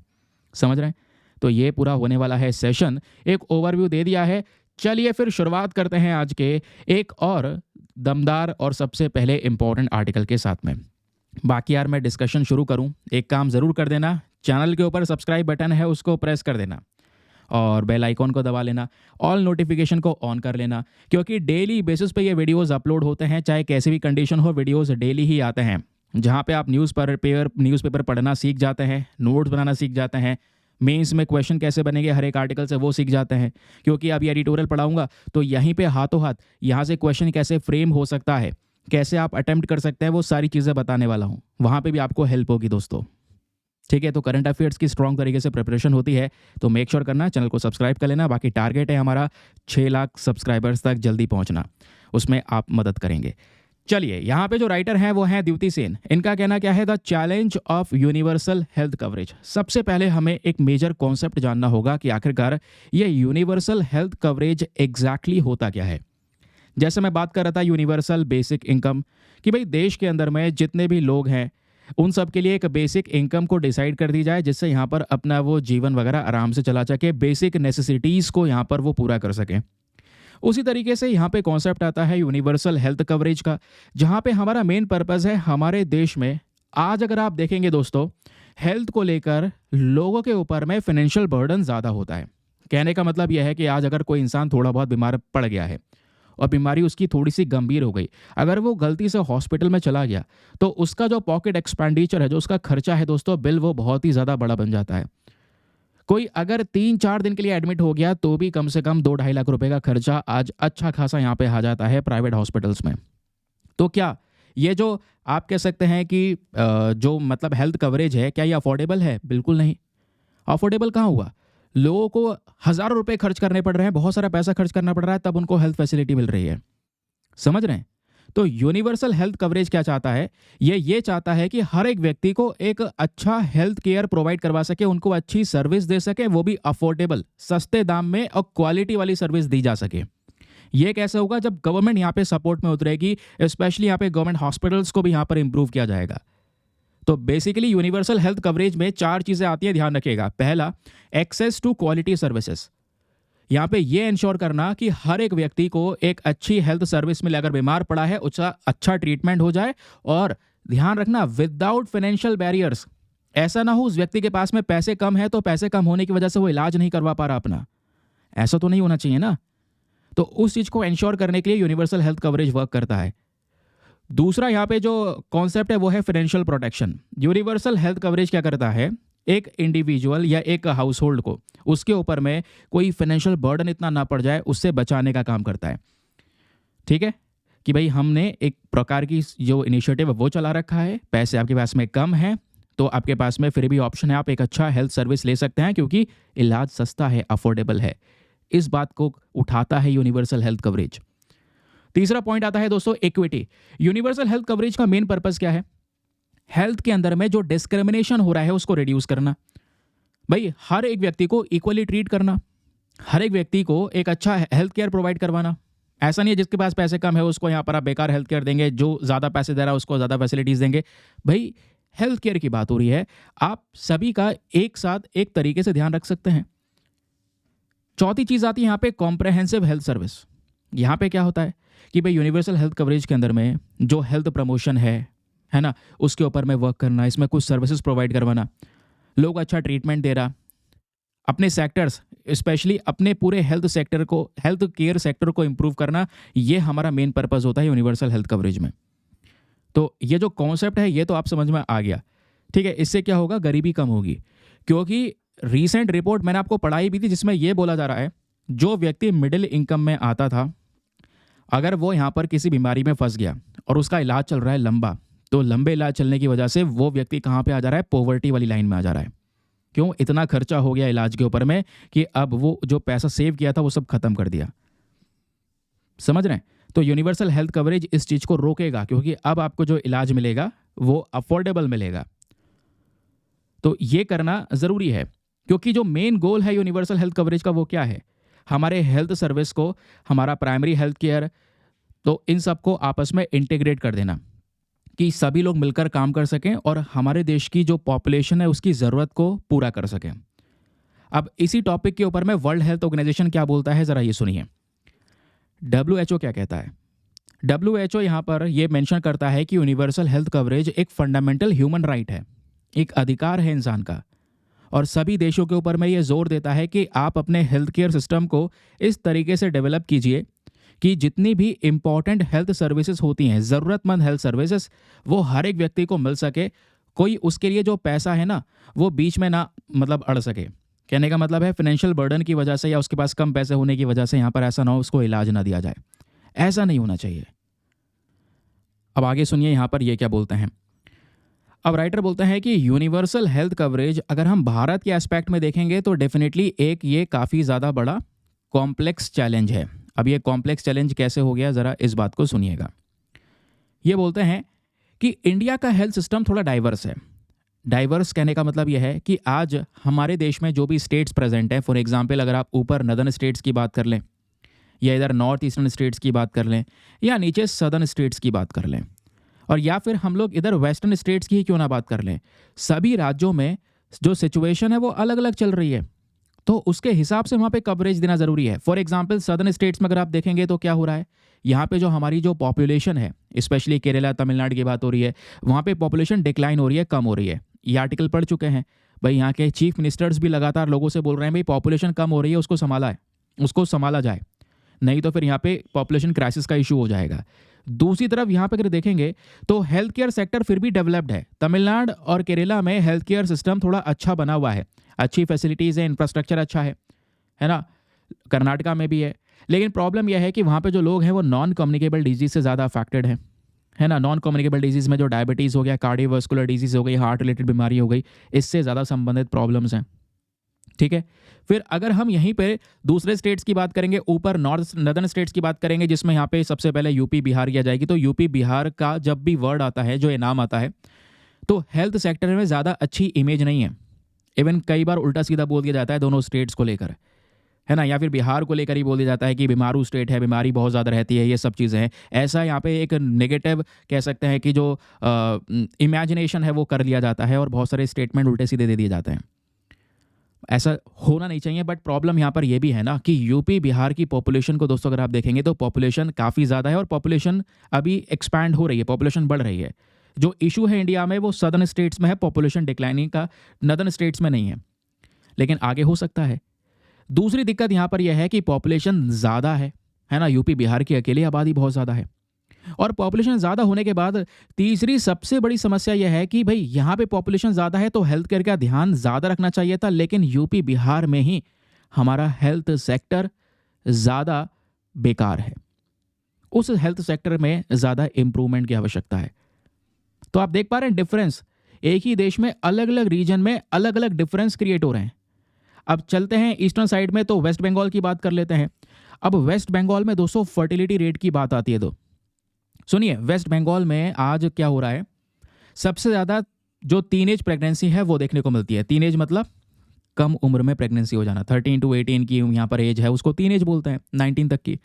समझ रहे हैं। तो ये पूरा होने वाला है सेशन, एक ओवरव्यू दे दिया है। चलिए फिर शुरुआत करते हैं आज के एक और दमदार और सबसे पहले इंपॉर्टेंट आर्टिकल के साथ में। बाकी यार मैं डिस्कशन शुरू करूं, एक काम ज़रूर कर देना, चैनल के ऊपर सब्सक्राइब बटन है उसको प्रेस कर देना और बेल आइकॉन को दबा लेना, ऑल नोटिफिकेशन को ऑन कर लेना, क्योंकि डेली बेसिस पे ये वीडियोस अपलोड होते हैं। चाहे कैसी भी कंडीशन हो, वीडियोस डेली ही आते हैं, जहाँ पे आप न्यूज़पेपर पढ़ना सीख जाते हैं, नोट्स बनाना सीख जाते हैं, मेंस में क्वेश्चन कैसे बनेंगे हर एक आर्टिकल से वो सीख जाते हैं। क्योंकि अब ये एडिटोरियल पढ़ाऊंगा तो यहीं पे हाथों हाथ यहाँ से क्वेश्चन कैसे फ्रेम हो सकता है, कैसे आप अटेम्प्ट कर सकते हैं, वो सारी चीज़ें बताने वाला हूँ। वहाँ पे भी आपको हेल्प होगी दोस्तों, ठीक है। तो करंट अफेयर्स की स्ट्रॉन्ग तरीके से प्रिपरेशन होती है, तो मेक श्योर करना चैनल को सब्सक्राइब कर लेना। बाकी टारगेट है हमारा 6 लाख सब्सक्राइबर्स तक जल्दी पहुँचना, उसमें आप मदद करेंगे। चलिए यहाँ पे जो राइटर हैं वो हैं द्युति सेन। इनका कहना क्या है, the challenge of universal health coverage. सबसे पहले हमें एक मेजर कॉन्सेप्ट जानना होगा कि आखिरकार ये यूनिवर्सल हेल्थ कवरेज एग्जैक्टली होता क्या है। जैसे मैं बात कर रहा था यूनिवर्सल बेसिक इनकम, कि भाई देश के अंदर में जितने भी लोग हैं उन सब के लिए एक बेसिक इनकम को डिसाइड कर दी जाए, जिससे यहाँ पर अपना वो जीवन वगैरह आराम से चला सके, बेसिक नेसेसिटीज़ को यहाँ पर वो पूरा कर सकें। उसी तरीके से यहाँ पे कॉन्सेप्ट आता है यूनिवर्सल हेल्थ कवरेज का, जहाँ पे हमारा मेन पर्पस है हमारे देश में आज अगर आप देखेंगे दोस्तों, हेल्थ को लेकर लोगों के ऊपर में फाइनेंशियल बर्डन ज़्यादा होता है। कहने का मतलब यह है कि आज अगर कोई इंसान थोड़ा बहुत बीमार पड़ गया है और बीमारी उसकी थोड़ी सी गंभीर हो गई, अगर वो गलती से हॉस्पिटल में चला गया तो उसका जो पॉकेट एक्सपेंडिचर है, जो उसका खर्चा है दोस्तों, बिल वो बहुत ही ज़्यादा बड़ा बन जाता है। कोई अगर 3-4 दिन के लिए एडमिट हो गया तो भी कम से कम 2-2.5 लाख रुपए का खर्चा आज अच्छा खासा यहाँ पे आ जाता है प्राइवेट हॉस्पिटल्स में। तो क्या ये जो आप कह सकते हैं कि जो मतलब हेल्थ कवरेज है, क्या ये अफोर्डेबल है? बिल्कुल नहीं। अफोर्डेबल कहाँ हुआ? लोगों को हज़ारों रुपए खर्च करने पड़ रहे हैं, बहुत सारा पैसा खर्च करना पड़ रहा है, तब उनको हेल्थ फैसिलिटी मिल रही है, समझ रहे हैं। तो यूनिवर्सल हेल्थ कवरेज क्या चाहता है, ये चाहता है कि हर एक व्यक्ति को एक अच्छा हेल्थ केयर प्रोवाइड करवा सके, उनको अच्छी सर्विस दे सके, वो भी अफोर्डेबल, सस्ते दाम में और क्वालिटी वाली सर्विस दी जा सके। ये कैसे होगा, जब गवर्नमेंट यहाँ पे सपोर्ट में उतरेगी, स्पेशली यहाँ पे गवर्नमेंट हॉस्पिटल्स को भी यहाँ पर इंप्रूव किया जाएगा। तो बेसिकली यूनिवर्सल हेल्थ कवरेज में 4 चीज़ें आती हैं, ध्यान रखिएगा। पहला, एक्सेस टू क्वालिटी सर्विसेज। यहाँ पे ये इंश्योर करना कि हर एक व्यक्ति को एक अच्छी हेल्थ सर्विस मिले, अगर बीमार पड़ा है उसका अच्छा ट्रीटमेंट हो जाए। और ध्यान रखना, विदाउट फाइनेंशियल बैरियर्स। ऐसा ना हो उस व्यक्ति के पास में पैसे कम है तो पैसे कम होने की वजह से वो इलाज नहीं करवा पा रहा अपना, ऐसा तो नहीं होना चाहिए ना। तो उस चीज़ को इंश्योर करने के लिए यूनिवर्सल हेल्थ कवरेज वर्क करता है। दूसरा यहाँ पे जो कॉन्सेप्ट है वो है financial protection. Universal health coverage क्या करता है, एक इंडिविजुअल या एक हाउस होल्ड को उसके ऊपर में कोई फाइनेंशियल बर्डन इतना ना पड़ जाए, उससे बचाने का काम करता है। ठीक है, कि भाई हमने एक प्रकार की जो इनिशिएटिव है वो चला रखा है, पैसे आपके पास में कम है तो आपके पास में फिर भी ऑप्शन है, आप एक अच्छा हेल्थ सर्विस ले सकते हैं क्योंकि इलाज सस्ता है, अफोर्डेबल है। इस बात को उठाता है यूनिवर्सल हेल्थ कवरेज। तीसरा पॉइंट आता है दोस्तों, इक्विटी। यूनिवर्सल हेल्थ कवरेज का मेन पर्पस क्या है, हेल्थ के अंदर में जो डिस्क्रिमिनेशन हो रहा है उसको रिड्यूस करना। भाई हर एक व्यक्ति को इक्वली ट्रीट करना, हर एक व्यक्ति को एक अच्छा हेल्थ केयर प्रोवाइड करवाना। ऐसा नहीं है जिसके पास पैसे कम है उसको यहाँ पर आप बेकार हेल्थ केयर देंगे, जो ज़्यादा पैसे दे रहा है उसको ज़्यादा फैसिलिटीज़ देंगे। भाई हेल्थ केयर की बात हो रही है, आप सभी का एक साथ एक तरीके से ध्यान रख सकते हैं। चौथी चीज़ आती है यहाँ पे कॉम्प्रहेंसिव हेल्थ सर्विस। यहाँ पे क्या होता है कि भाई यूनिवर्सल हेल्थ कवरेज के अंदर में जो हेल्थ प्रमोशन है ना, उसके ऊपर में वर्क करना, इसमें कुछ सर्विसेज प्रोवाइड करवाना, लोग अच्छा ट्रीटमेंट दे रहा, अपने सेक्टर्स स्पेशली अपने पूरे हेल्थ सेक्टर को, हेल्थ केयर सेक्टर को इम्प्रूव करना, ये हमारा मेन पर्पस होता है यूनिवर्सल हेल्थ कवरेज में। तो ये जो कॉन्सेप्ट है ये तो आप समझ में आ गया। ठीक है, इससे क्या होगा, गरीबी कम होगी। क्योंकि रीसेंट रिपोर्ट मैंने आपको पढ़ाई भी थी जिसमें यह बोला जा रहा है, जो व्यक्ति मिडिल इनकम में आता था, अगर वो यहाँ पर किसी बीमारी में फंस गया और उसका इलाज चल रहा है लंबा, तो लंबे इलाज चलने की वजह से वो व्यक्ति कहाँ पे आ जा रहा है, पॉवर्टी वाली लाइन में आ जा रहा है। क्यों, इतना खर्चा हो गया इलाज के ऊपर में कि अब वो जो पैसा सेव किया था वो सब खत्म कर दिया। समझ रहे हैं? तो यूनिवर्सल हेल्थ कवरेज इस चीज़ को रोकेगा, क्योंकि अब आपको जो इलाज मिलेगा वो अफोर्डेबल मिलेगा। तो ये करना ज़रूरी है, क्योंकि जो मेन गोल है यूनिवर्सल हेल्थ कवरेज का वो क्या है, हमारे हेल्थ सर्विस को, हमारा प्राइमरी हेल्थ केयर, तो इन सबको आपस में इंटीग्रेट कर देना कि सभी लोग मिलकर काम कर सकें और हमारे देश की जो पॉपुलेशन है उसकी ज़रूरत को पूरा कर सकें। अब इसी टॉपिक के ऊपर में वर्ल्ड हेल्थ ऑर्गेनाइजेशन क्या बोलता है, ज़रा ये सुनिए। WHO क्या कहता है? WHO यहाँ पर ये मेंशन करता है कि यूनिवर्सल हेल्थ कवरेज एक फंडामेंटल ह्यूमन राइट है, एक अधिकार है इंसान का, और सभी देशों के ऊपर में ये जोर देता है कि आप अपने हेल्थ केयर सिस्टम को इस तरीके से डेवलप कीजिए कि जितनी भी इम्पॉर्टेंट हेल्थ सर्विसेज होती हैं, ज़रूरतमंद हेल्थ सर्विसेज, वो हर एक व्यक्ति को मिल सके। कोई उसके लिए जो पैसा है ना वो बीच में ना मतलब अड़ सके। कहने का मतलब है फाइनेंशियल बर्डन की वजह से या उसके पास कम पैसे होने की वजह से यहाँ पर ऐसा ना हो उसको इलाज ना दिया जाए, ऐसा नहीं होना चाहिए। अब आगे सुनिए यहाँ पर ये क्या बोलते हैं। अब राइटर बोलते हैं कि यूनिवर्सल हेल्थ कवरेज अगर हम भारत के एस्पेक्ट में देखेंगे तो डेफिनेटली एक ये काफ़ी ज़्यादा बड़ा कॉम्प्लेक्स चैलेंज है। अब ये कॉम्प्लेक्स चैलेंज कैसे हो गया, ज़रा इस बात को सुनिएगा। ये बोलते हैं कि इंडिया का हेल्थ सिस्टम थोड़ा डाइवर्स है। डाइवर्स कहने का मतलब यह है कि आज हमारे देश में जो भी स्टेट्स प्रेजेंट हैं, फॉर एग्जांपल अगर आप ऊपर नदर्न स्टेट्स की बात कर लें, या इधर नॉर्थ ईस्टर्न स्टेट्स की बात कर लें, या नीचे सदर्न स्टेट्स की बात कर लें, और या फिर हम लोग इधर वेस्टर्न स्टेट्स की ही क्यों ना बात कर लें, सभी राज्यों में जो सिचुएशन है वो अलग अलग चल रही है। तो उसके हिसाब से वहाँ पे कवरेज देना ज़रूरी है। फॉर एग्जांपल सदर्न स्टेट्स में अगर आप देखेंगे तो क्या हो रहा है, यहाँ पे जो हमारी जो पॉपुलेशन है, स्पेशली केरला तमिलनाडु की बात हो रही है, वहाँ पे पॉपुलेशन डिक्लाइन हो रही है, कम हो रही है। ये आर्टिकल पढ़ चुके हैं भाई, यहाँ के चीफ मिनिस्टर्स भी लगातार लोगों से बोल रहे हैं भाई पॉपुलेशन कम हो रही है, उसको संभाला जाए, नहीं तो फिर यहाँ पे पॉपुलेशन क्राइसिस का इशू हो जाएगा। दूसरी तरफ यहाँ पे अगर देखेंगे तो हेल्थ केयर सेक्टर फिर भी डेवलप्ड है। तमिलनाडु और केरला में हेल्थ केयर सिस्टम थोड़ा अच्छा बना हुआ है, अच्छी फैसिलिटीज़ है, इंफ्रास्ट्रक्चर अच्छा है ना। कर्नाटका में भी है, लेकिन प्रॉब्लम यह है कि वहाँ पे जो लोग हैं वो नॉन कम्युनिकेबल डिजीज़ से ज़्यादा अफेक्टेड है ना। नॉन कम्युनिकेबल डिजीज़ में जो डायबिटीज़ हो गया, कार्डियोवास्कुलर डिजीज़ हो गई, हार्ट रिलेटेड बीमारी हो गई, इससे ज़्यादा संबंधित प्रॉब्लम्स हैं। ठीक है। फिर अगर हम यहीं पे दूसरे स्टेट्स की बात करेंगे, ऊपर नॉर्दर्न स्टेट्स की बात करेंगे, जिसमें यहाँ पे सबसे पहले यूपी बिहार की आ जाएगी। तो यूपी बिहार का जब भी वर्ड आता है, जो ये नाम आता है, तो हेल्थ सेक्टर में ज़्यादा अच्छी इमेज नहीं है। इवन कई बार उल्टा सीधा बोल दिया जाता है दोनों स्टेट्स को लेकर, है ना, या फिर बिहार को लेकर ही बोल दिया जाता है कि बीमारू स्टेट है, बीमारी बहुत ज़्यादा रहती है, ये सब चीज़ें हैं। ऐसा यहाँ पे एक नेगेटिव कह सकते हैं कि जो इमेजिनेशन है वो कर लिया जाता है और बहुत सारे स्टेटमेंट उल्टे सीधे दे दिए जाते हैं। ऐसा होना नहीं चाहिए। बट प्रॉब्लम यहाँ पर यह भी है ना कि यूपी बिहार की पॉपुलेशन को दोस्तों अगर आप देखेंगे तो पॉपुलेशन काफ़ी ज़्यादा है और पॉपुलेशन अभी एक्सपैंड हो रही है, पॉपुलेशन बढ़ रही है। जो इशू है इंडिया में वो सदर्न स्टेट्स में है, पॉपुलेशन डिक्लाइनिंग का, नदर्न स्टेट्स में नहीं है, लेकिन आगे हो सकता है। दूसरी दिक्कत यहाँ पर यह है कि पॉपुलेशन ज़्यादा है ना, यूपी बिहार की अकेली आबादी बहुत ज़्यादा है। और पॉपुलेशन ज़्यादा होने के बाद तीसरी सबसे बड़ी समस्या यह है कि भाई यहाँ पे पॉपुलेशन ज़्यादा है तो हेल्थ केयर का ध्यान ज़्यादा रखना चाहिए था, लेकिन यूपी बिहार में ही हमारा हेल्थ सेक्टर ज़्यादा बेकार है। उस हेल्थ सेक्टर में ज़्यादा इम्प्रूवमेंट की आवश्यकता है। तो आप देख पा रहे हैं डिफरेंस, एक ही देश में अलग अलग रीजन में अलग अलग डिफरेंस क्रिएट हो रहे हैं। अब चलते हैं ईस्टर्न साइड में, तो वेस्ट बंगाल की बात कर लेते हैं। अब वेस्ट बंगाल में दोस्तों फर्टिलिटी रेट की बात आती है तो सुनिए, वेस्ट बंगाल में आज क्या हो रहा है, सबसे ज़्यादा जो टीनेज प्रेगनेंसी है वो देखने को मिलती है। टीनेज मतलब कम उम्र में प्रेगनेंसी हो जाना, 13 to 18 की यहाँ पर एज है, उसको टीनेज बोलते हैं, 19 तक की।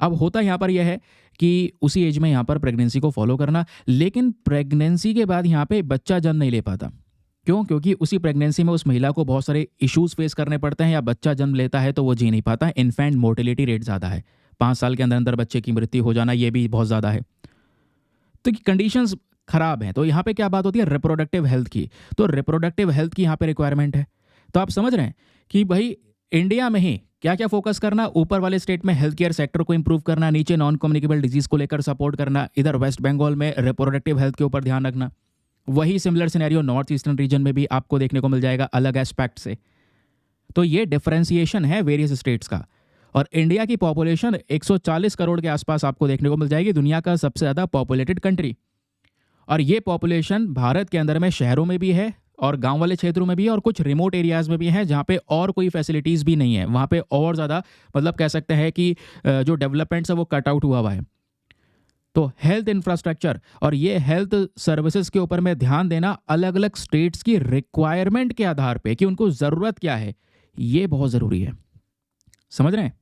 अब होता यहाँ पर यह है कि उसी एज में यहाँ पर प्रेगनेंसी को फॉलो करना, लेकिन प्रेगनेंसी के बाद यहाँ पे बच्चा जन्म नहीं ले पाता। क्यों? क्योंकि उसी प्रेगनेंसी में उस महिला को बहुत सारे इश्यूज फेस करने पड़ते हैं, या बच्चा जन्म लेता है तो वो जी नहीं पाता। इन्फेंट मोर्टेलिटी रेट ज़्यादा है, 5 साल के अंदर अंदर बच्चे की मृत्यु हो जाना, ये भी बहुत ज़्यादा है। तो कंडीशंस खराब हैं। तो यहाँ पे क्या बात होती है, रिप्रोडक्टिव हेल्थ की। तो रिप्रोडक्टिव हेल्थ की यहाँ पे रिक्वायरमेंट है। तो आप समझ रहे हैं कि भाई इंडिया में ही क्या क्या फोकस करना, ऊपर वाले स्टेट में हेल्थ केयर सेक्टर को इंप्रूव करना, नीचे नॉन कम्युनिकेबल डिजीज को लेकर सपोर्ट करना, इधर वेस्ट बंगाल में रिप्रोडक्टिव हेल्थ के ऊपर ध्यान रखना। वही similar scenario north eastern region में भी आपको देखने को मिल जाएगा अलग एस्पेक्ट से। तो ये डिफरेंशिएशन है वेरियस स्टेट्स का। और इंडिया की पॉपुलेशन 140 करोड़ के आसपास आपको देखने को मिल जाएगी, दुनिया का सबसे ज़्यादा पॉपुलेटेड कंट्री। और ये पॉपुलेशन भारत के अंदर में शहरों में भी है और गांव वाले क्षेत्रों में भी है और कुछ रिमोट एरियाज़ में भी है जहाँ पे और कोई फैसिलिटीज़ भी नहीं है। वहाँ पे और ज़्यादा मतलब कह सकते हैं कि जो डेवलपमेंट्स है वो कट आउट हुआ है। तो हेल्थ इंफ्रास्ट्रक्चर और ये हेल्थ सर्विसेज के ऊपर में ध्यान देना अलग अलग स्टेट्स की रिक्वायरमेंट के आधार पे कि उनको ज़रूरत क्या है, ये बहुत ज़रूरी है। समझ रहे हैं?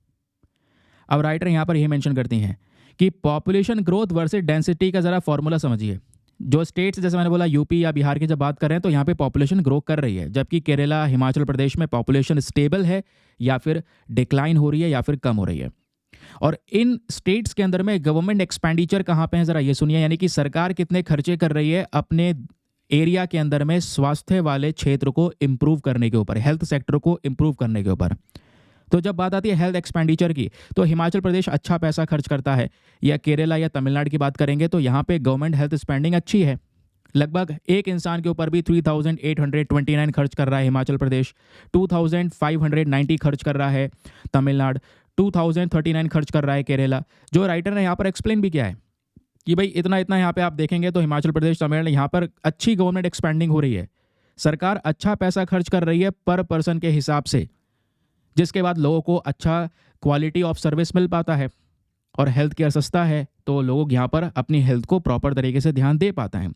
अब राइटर यहाँ पर यही मेंशन करती हैं कि पॉपुलेशन ग्रोथ वर्सेस डेंसिटी का ज़रा फॉर्मूला समझिए। जो स्टेट्स जैसे मैंने बोला यूपी या बिहार की जब बात कर रहे हैं तो यहाँ पे पॉपुलेशन ग्रो कर रही है, जबकि केरला हिमाचल प्रदेश में पॉपुलेशन स्टेबल है या फिर डिक्लाइन हो रही है या फिर कम हो रही है। और इन स्टेट्स के अंदर में गवर्नमेंट एक्सपेंडिचर कहाँ पे है ज़रा ये सुनिए, यानी कि सरकार कितने खर्चे कर रही है अपने एरिया के अंदर में स्वास्थ्य वाले क्षेत्र को इम्प्रूव करने के ऊपर, हेल्थ सेक्टर को इम्प्रूव करने के ऊपर। तो जब बात आती है हेल्थ एक्सपेंडिचर की तो हिमाचल प्रदेश अच्छा पैसा खर्च करता है, या केरला या तमिलनाडु की बात करेंगे तो यहाँ पे गवर्नमेंट हेल्थ स्पेंडिंग अच्छी है। लगभग एक इंसान के ऊपर भी 3829 खर्च कर रहा है हिमाचल प्रदेश, 2590 खर्च कर रहा है तमिलनाडु, 2039 खर्च कर रहा है केरला। जो राइटर ने यहाँ पर एक्सप्लेन भी किया है कि भाई इतना इतना यहाँ पे आप देखेंगे तो हिमाचल प्रदेश तमिलनाडु यहाँ पर अच्छी गवर्नमेंट एक्सपेंडिंग हो रही है, सरकार अच्छा पैसा खर्च कर रही है पर पर्सन के हिसाब से, जिसके बाद लोगों को अच्छा क्वालिटी ऑफ सर्विस मिल पाता है और हेल्थ केयर सस्ता है तो लोग यहाँ पर अपनी हेल्थ को प्रॉपर तरीके से ध्यान दे पाते हैं।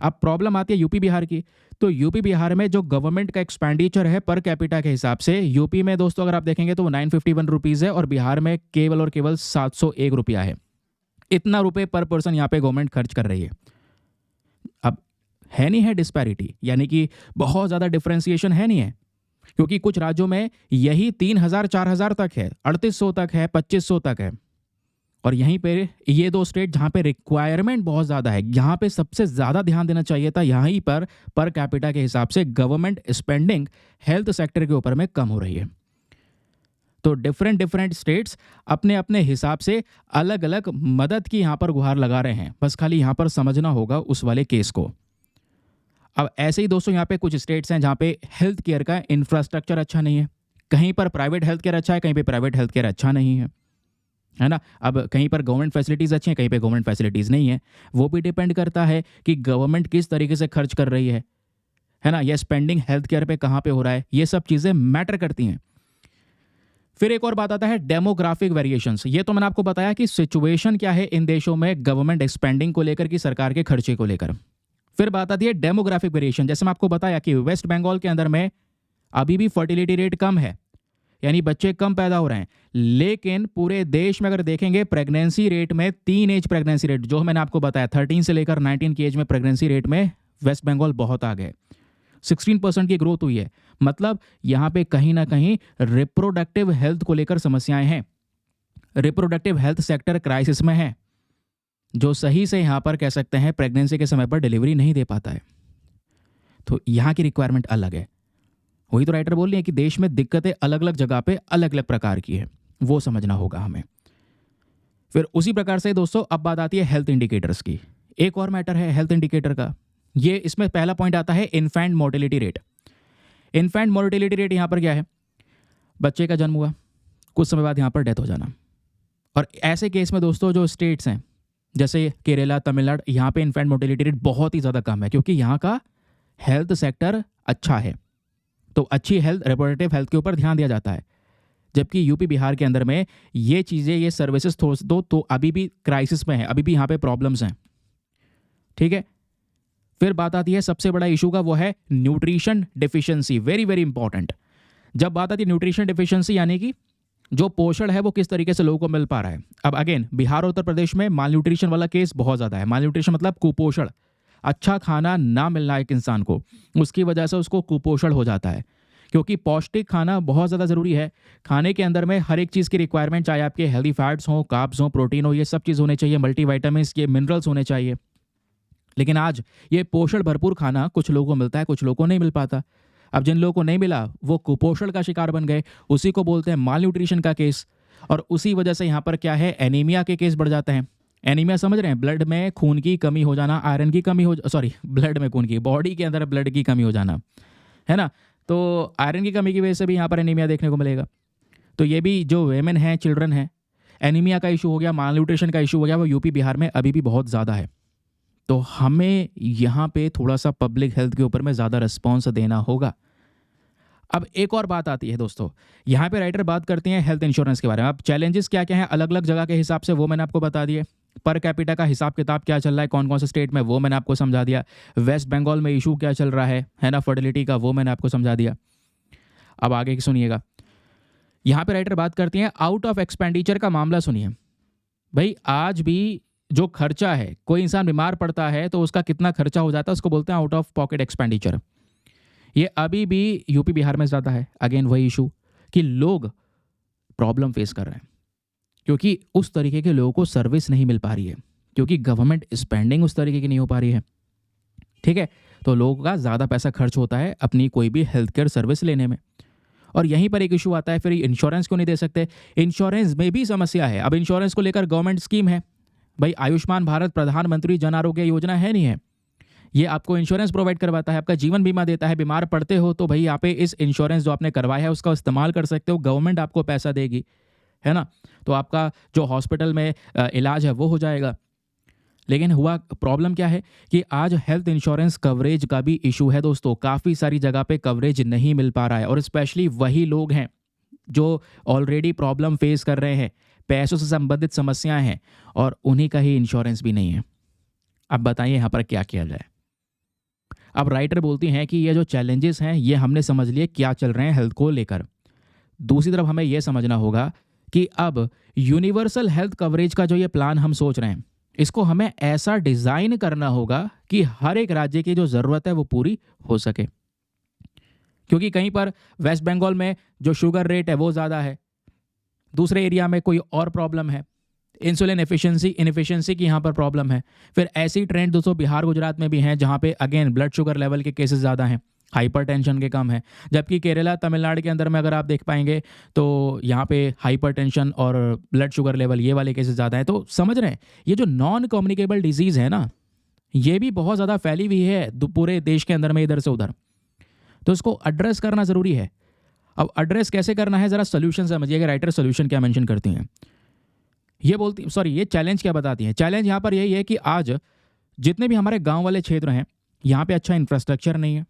अब प्रॉब्लम आती है यूपी बिहार की। तो यूपी बिहार में जो गवर्नमेंट का एक्सपेंडिचर है पर कैपिटा के हिसाब से, यूपी में दोस्तों अगर आप देखेंगे तो वो 951 रुपीज़ है और बिहार में केवल और केवल 701 रुपया है। इतना रुपये पर पर्सन यहाँ पे गवर्नमेंट खर्च कर रही है। अब है नहीं है डिस्पैरिटी, यानी कि बहुत ज़्यादा डिफ्रेंसिएशन है नहीं है, क्योंकि कुछ राज्यों में यही 3000 4000 तक है, 3800 तक है, 2500 तक है। और यहीं पे ये दो स्टेट जहाँ पे रिक्वायरमेंट बहुत ज़्यादा है, यहाँ पे सबसे ज़्यादा ध्यान देना चाहिए था, यहीं पर कैपिटा के हिसाब से गवर्नमेंट स्पेंडिंग हेल्थ सेक्टर के ऊपर में कम हो रही है। तो डिफरेंट स्टेट्स अपने अपने हिसाब से अलग अलग मदद की यहाँ पर गुहार लगा रहे हैं, बस खाली यहाँ पर समझना होगा उस वाले केस को। अब ऐसे ही दोस्तों यहाँ पे कुछ स्टेट्स हैं जहाँ पे हेल्थ केयर का इंफ्रास्ट्रक्चर अच्छा नहीं है, कहीं पर प्राइवेट हेल्थ केयर अच्छा है, कहीं पे प्राइवेट हेल्थ केयर अच्छा नहीं है ना। अब कहीं पर गवर्नमेंट फैसिलिटीज़ अच्छी हैं, कहीं पे गवर्नमेंट फैसिलिटीज़ नहीं है। वो भी डिपेंड करता है कि गवर्नमेंट किस तरीके से खर्च कर रही है। है ना, या स्पेंडिंग हेल्थ केयर पे कहाँ पे हो रहा है, ये सब चीज़ें मैटर करती हैं। फिर एक और बात आता है डेमोग्राफिक वेरिएशंस। ये तो मैंने आपको बताया कि सिचुएशन क्या है इन देशों में गवर्नमेंट स्पेंडिंग को लेकर कि सरकार के खर्चे को लेकर। फिर बात आती है डेमोग्राफिक वेरिएशन। जैसे मैं आपको बताया कि वेस्ट बंगाल के अंदर में अभी भी फर्टिलिटी रेट कम है, यानी बच्चे कम पैदा हो रहे हैं, लेकिन पूरे देश में अगर देखेंगे प्रेगनेंसी रेट में, टीन एज प्रेगनेंसी रेट जो मैंने आपको बताया 13 से लेकर 19 की एज में प्रेगनेंसी रेट में वेस्ट बंगाल बहुत आगे, 16% की ग्रोथ हुई है। मतलब यहाँ पे कहीं ना कहीं रिप्रोडक्टिव हेल्थ को लेकर समस्याएं हैं, रिप्रोडक्टिव हेल्थ सेक्टर क्राइसिस में है, जो सही से यहाँ पर कह सकते हैं प्रेगनेंसी के समय पर डिलीवरी नहीं दे पाता है। तो यहाँ की रिक्वायरमेंट अलग है। वही तो राइटर बोल रही है कि देश में दिक्कतें अलग अलग जगह पे अलग अलग प्रकार की है, वो समझना होगा हमें। फिर उसी प्रकार से दोस्तों अब बात आती है हेल्थ इंडिकेटर्स की। एक और मैटर है हेल्थ इंडिकेटर का, ये इसमें पहला पॉइंट आता है infant mortality rate. Infant mortality rate यहाँ पर क्या है, बच्चे का जन्म हुआ, कुछ समय बाद यहाँ पर डेथ हो जाना। और ऐसे केस में दोस्तों जो स्टेट्स हैं जैसे केरला, तमिलनाडु, यहाँ पे इन्फेंट मोर्टेलिटी रेट बहुत ही ज़्यादा कम है, क्योंकि यहाँ का हेल्थ सेक्टर अच्छा है, तो अच्छी हेल्थ, रिप्रोडक्टिव हेल्थ के ऊपर ध्यान दिया जाता है। जबकि यूपी बिहार के अंदर में ये चीज़ें, ये सर्विसेज दो तो अभी भी क्राइसिस में है, अभी भी यहाँ पे प्रॉब्लम्स हैं। ठीक है। फिर बात आती है सबसे बड़ा इशू का, वो है nutrition deficiency, very very important. जब बात आती है न्यूट्रिशन डिफिशियंसी, यानी कि जो पोषण है वो किस तरीके से लोगों को मिल पा रहा है। अब अगेन बिहार और उत्तर प्रदेश में माल न्यूट्रिशन वाला केस बहुत ज़्यादा है। माल न्यूट्रिशन मतलब कुपोषण, अच्छा खाना ना मिलना एक इंसान को, उसकी वजह से उसको कुपोषण हो जाता है। क्योंकि पौष्टिक खाना बहुत ज़्यादा ज़रूरी है। खाने के अंदर में हर एक चीज़ की रिक्वायरमेंट, चाहे आपके हेल्दी फैट्स हों, कार्ब्स हों, प्रोटीन हो, ये सब चीज़ होने चाहिए, मल्टीविटामिन्स, ये मिनरल्स होने चाहिए। लेकिन आज ये पोषण भरपूर खाना कुछ लोगों को मिलता है, कुछ लोगों को नहीं मिल पाता। अब जिन लोगों को नहीं मिला वो कुपोषण का शिकार बन गए, उसी को बोलते हैं माल न्यूट्रिशन का केस। और उसी वजह से यहाँ पर क्या है, एनीमिया के केस बढ़ जाते हैं। एनीमिया समझ रहे हैं, ब्लड में खून की कमी हो जाना, आयरन की कमी हो, सॉरी ब्लड में खून की, बॉडी के अंदर ब्लड की कमी हो जाना, है ना। तो आयरन की कमी की वजह से भी यहाँ पर एनीमिया देखने को मिलेगा। तो ये भी जो वेमेन हैं, चिल्ड्रन हैं, एनीमिया का इशू हो गया, माल न्यूट्रिशन का इशू हो गया, वो यूपी बिहार में अभी भी बहुत ज़्यादा है। तो हमें यहाँ पे थोड़ा सा पब्लिक हेल्थ के ऊपर में ज़्यादा रिस्पॉन्स देना होगा। अब एक और बात आती है दोस्तों, यहाँ पे राइटर बात करते हैं हेल्थ इंश्योरेंस के बारे में। अब चैलेंजेस क्या क्या हैं अलग अलग जगह के हिसाब से, वो मैंने आपको बता दिए। पर कैपिटा का हिसाब किताब क्या चल रहा है कौन कौन से स्टेट में, वो मैंने आपको समझा दिया। वेस्ट बंगाल में इशू क्या चल रहा है ना, फर्टिलिटी का, वो मैंने आपको समझा दिया। अब आगे की सुनिएगा, यहाँ पे राइटर बात करती हैं आउट ऑफ एक्सपेंडिचर का मामला। सुनिए भाई, आज भी जो खर्चा है, कोई इंसान बीमार पड़ता है तो उसका कितना खर्चा हो जाता है, उसको बोलते हैं आउट ऑफ पॉकेट एक्सपेंडिचर। ये अभी भी यूपी बिहार में ज़्यादा है। अगेन वही इशू कि लोग प्रॉब्लम फेस कर रहे हैं, क्योंकि उस तरीके के लोगों को सर्विस नहीं मिल पा रही है, क्योंकि गवर्नमेंट स्पेंडिंग उस तरीके की नहीं हो पा रही है। ठीक है, तो लोगों का ज़्यादा पैसा खर्च होता है अपनी कोई भी हेल्थ केयर सर्विस लेने में। और यहीं पर एक इशू आता है, फिर इंश्योरेंस क्यों नहीं दे सकते, इंश्योरेंस में भी समस्या है। अब इंश्योरेंस को लेकर गवर्नमेंट स्कीम है भाई, आयुष्मान भारत प्रधानमंत्री जन आरोग्य योजना है, नहीं है, ये आपको इंश्योरेंस प्रोवाइड करवाता है, आपका जीवन बीमा देता है। बीमार पड़ते हो तो भाई यहाँ पे इस इंश्योरेंस जो आपने करवाया है उसका इस्तेमाल कर सकते हो, गवर्नमेंट आपको पैसा देगी, है ना। तो आपका जो हॉस्पिटल में इलाज है वो हो जाएगा। लेकिन हुआ प्रॉब्लम क्या है कि आज हेल्थ इंश्योरेंस कवरेज का भी इशू है दोस्तों। काफ़ी सारी जगह पे कवरेज नहीं मिल पा रहा है, और स्पेशली वही लोग हैं जो ऑलरेडी प्रॉब्लम फेस कर रहे हैं, पैसों से संबंधित समस्याएं हैं, और उन्हीं का ही इंश्योरेंस भी नहीं है। अब बताइए यहाँ पर क्या किया जाए। अब राइटर बोलती हैं कि ये जो चैलेंजेस हैं ये हमने समझ लिए क्या चल रहे हैं हेल्थ को लेकर। दूसरी तरफ हमें यह समझना होगा कि अब यूनिवर्सल हेल्थ कवरेज का जो ये प्लान हम सोच रहे हैं, इसको हमें ऐसा डिज़ाइन करना होगा कि हर एक राज्य की जो ज़रूरत है वो पूरी हो सके। क्योंकि कहीं पर वेस्ट बंगाल में जो शुगर रेट है वो ज़्यादा है, दूसरे एरिया में कोई और प्रॉब्लम है, इंसुलिन इनफिशिएंसी की यहाँ पर प्रॉब्लम है। फिर ऐसी ट्रेंड दोस्तों बिहार गुजरात में भी हैं, जहाँ पे अगेन ब्लड शुगर लेवल के केसेस ज़्यादा हैं, हाइपरटेंशन के कम है। जबकि केरला तमिलनाडु के अंदर में अगर आप देख पाएंगे तो यहाँ पे हाइपरटेंशन और ब्लड शुगर लेवल ये वाले केसेस ज़्यादा हैं। तो समझ रहे हैं, ये जो नॉन कम्युनिकेबल डिजीज़ है ना, ये भी बहुत ज़्यादा फैली हुई है पूरे देश के अंदर में, इधर से उधर। तो इसको एड्रेस करना ज़रूरी है। अब एड्रेस कैसे करना है, ज़रा सोल्यूशन समझिएगा। राइटर सोल्यूशन क्या मेंशन करती हैं, ये चैलेंज क्या बताती हैं। चैलेंज यहाँ पर यही है कि आज जितने भी हमारे गांव वाले क्षेत्र हैं, यहाँ पे अच्छा इंफ्रास्ट्रक्चर नहीं है,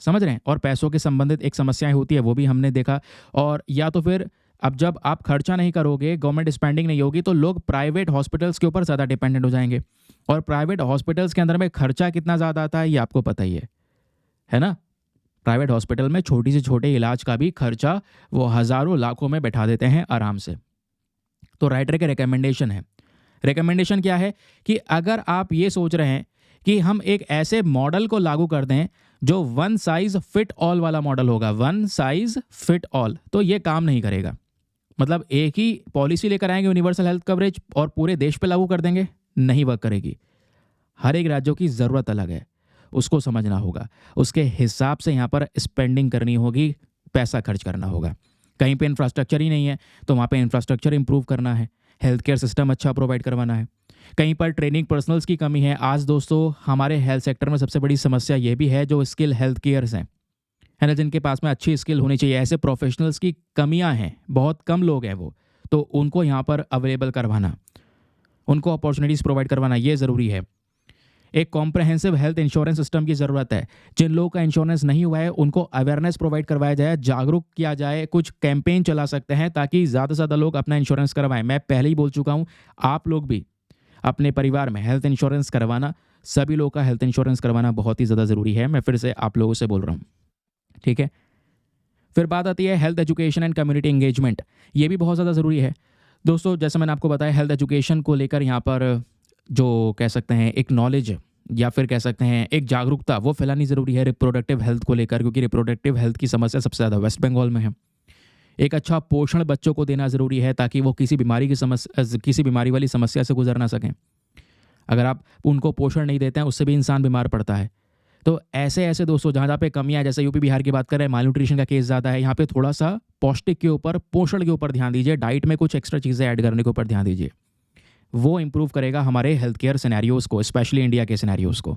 समझ रहे हैं? और पैसों के संबंधित एक समस्याएं होती है, वो भी हमने देखा। और या तो फिर अब जब आप खर्चा नहीं करोगे, गवर्नमेंट स्पेंडिंग नहीं होगी, तो लोग प्राइवेट हॉस्पिटल्स के ऊपर ज़्यादा डिपेंडेंट हो जाएंगे। और प्राइवेट हॉस्पिटल्स के अंदर में खर्चा कितना ज़्यादा आता है ये आपको पता ही है ना? प्राइवेट हॉस्पिटल में छोटी से छोटे इलाज का भी खर्चा वो हज़ारों लाखों में बैठा देते हैं आराम से। तो राइटर के रिकमेंडेशन है, रिकमेंडेशन क्या है कि अगर आप ये सोच रहे हैं कि हम एक ऐसे मॉडल को लागू कर दें जो वन साइज फिट ऑल वाला मॉडल होगा, वन साइज फिट ऑल, तो ये काम नहीं करेगा। मतलब एक ही पॉलिसी लेकर आएंगे यूनिवर्सल हेल्थ कवरेज और पूरे देश पे लागू कर देंगे, नहीं वर्क करेगी। हर एक राज्यों की ज़रूरत अलग है, उसको समझना होगा, उसके हिसाब से यहाँ पर स्पेंडिंग करनी होगी, पैसा खर्च करना होगा। कहीं पे इंफ्रास्ट्रक्चर ही नहीं है तो वहाँ पे इंफ्रास्ट्रक्चर इंप्रूव करना है, हेल्थ केयर सिस्टम अच्छा प्रोवाइड करवाना है। कहीं पर ट्रेनिंग पर्सनल्स की कमी है। आज दोस्तों हमारे हेल्थ सेक्टर में सबसे बड़ी समस्या ये भी है, जो स्किल हेल्थ केयर्स हैं, है ना, जिनके पास में अच्छी स्किल होनी चाहिए, ऐसे प्रोफेशनल्स की कमियां हैं, बहुत कम लोग हैं वो, तो उनको यहाँ पर अवेलेबल करवाना, उनको अपॉर्चुनिटीज़ प्रोवाइड करवाना ये ज़रूरी है। एक कॉम्प्रहेंसिव हेल्थ इंश्योरेंस सिस्टम की ज़रूरत है। जिन लोगों का इंश्योरेंस नहीं हुआ है उनको अवेयरनेस प्रोवाइड करवाया जाए, जागरूक किया जाए, कुछ कैंपेन चला सकते हैं ताकि ज़्यादा से ज़्यादा लोग अपना इंश्योरेंस करवाएं। मैं पहले ही बोल चुका हूँ, आप लोग भी अपने परिवार में हेल्थ इंश्योरेंस करवाना, सभी लोगों का हेल्थ इंश्योरेंस करवाना बहुत ही ज़्यादा ज़रूरी है। मैं फिर से आप लोगों से बोल रहा हूँ, ठीक है। फिर बात आती है health education and community engagement, ये भी बहुत ज़्यादा ज़रूरी है दोस्तों। जैसे मैंने आपको बताया, हेल्थ एजुकेशन को लेकर यहाँ पर जो कह सकते हैं एक नॉलेज या फिर कह सकते हैं एक जागरूकता वो फैलानी ज़रूरी है रिप्रोडक्टिव हेल्थ को लेकर, क्योंकि रिप्रोडक्टिव हेल्थ की समस्या सबसे ज़्यादा वेस्ट बंगाल में है। एक अच्छा पोषण बच्चों को देना ज़रूरी है ताकि वो किसी बीमारी वाली समस्या से गुजर ना सकें। अगर आप उनको पोषण नहीं देते हैं, उससे भी इंसान बीमार पड़ता है। तो ऐसे ऐसे दोस्तों जहाँ जहाँ पे कमियाँ, जैसे यूपी बिहार की बात करें, माल न्यूट्रिशन का केस ज़्यादा है, यहाँ पे थोड़ा सा पौष्टिक के ऊपर, पोषण के ऊपर ध्यान दीजिए, डाइट में कुछ एक्स्ट्रा चीज़ें ऐड करने के ऊपर ध्यान दीजिए। वो इंप्रूव करेगा हमारे हेल्थ केयर सिनेरियोज़ को, स्पेशली इंडिया के सिनेरियोज़ को।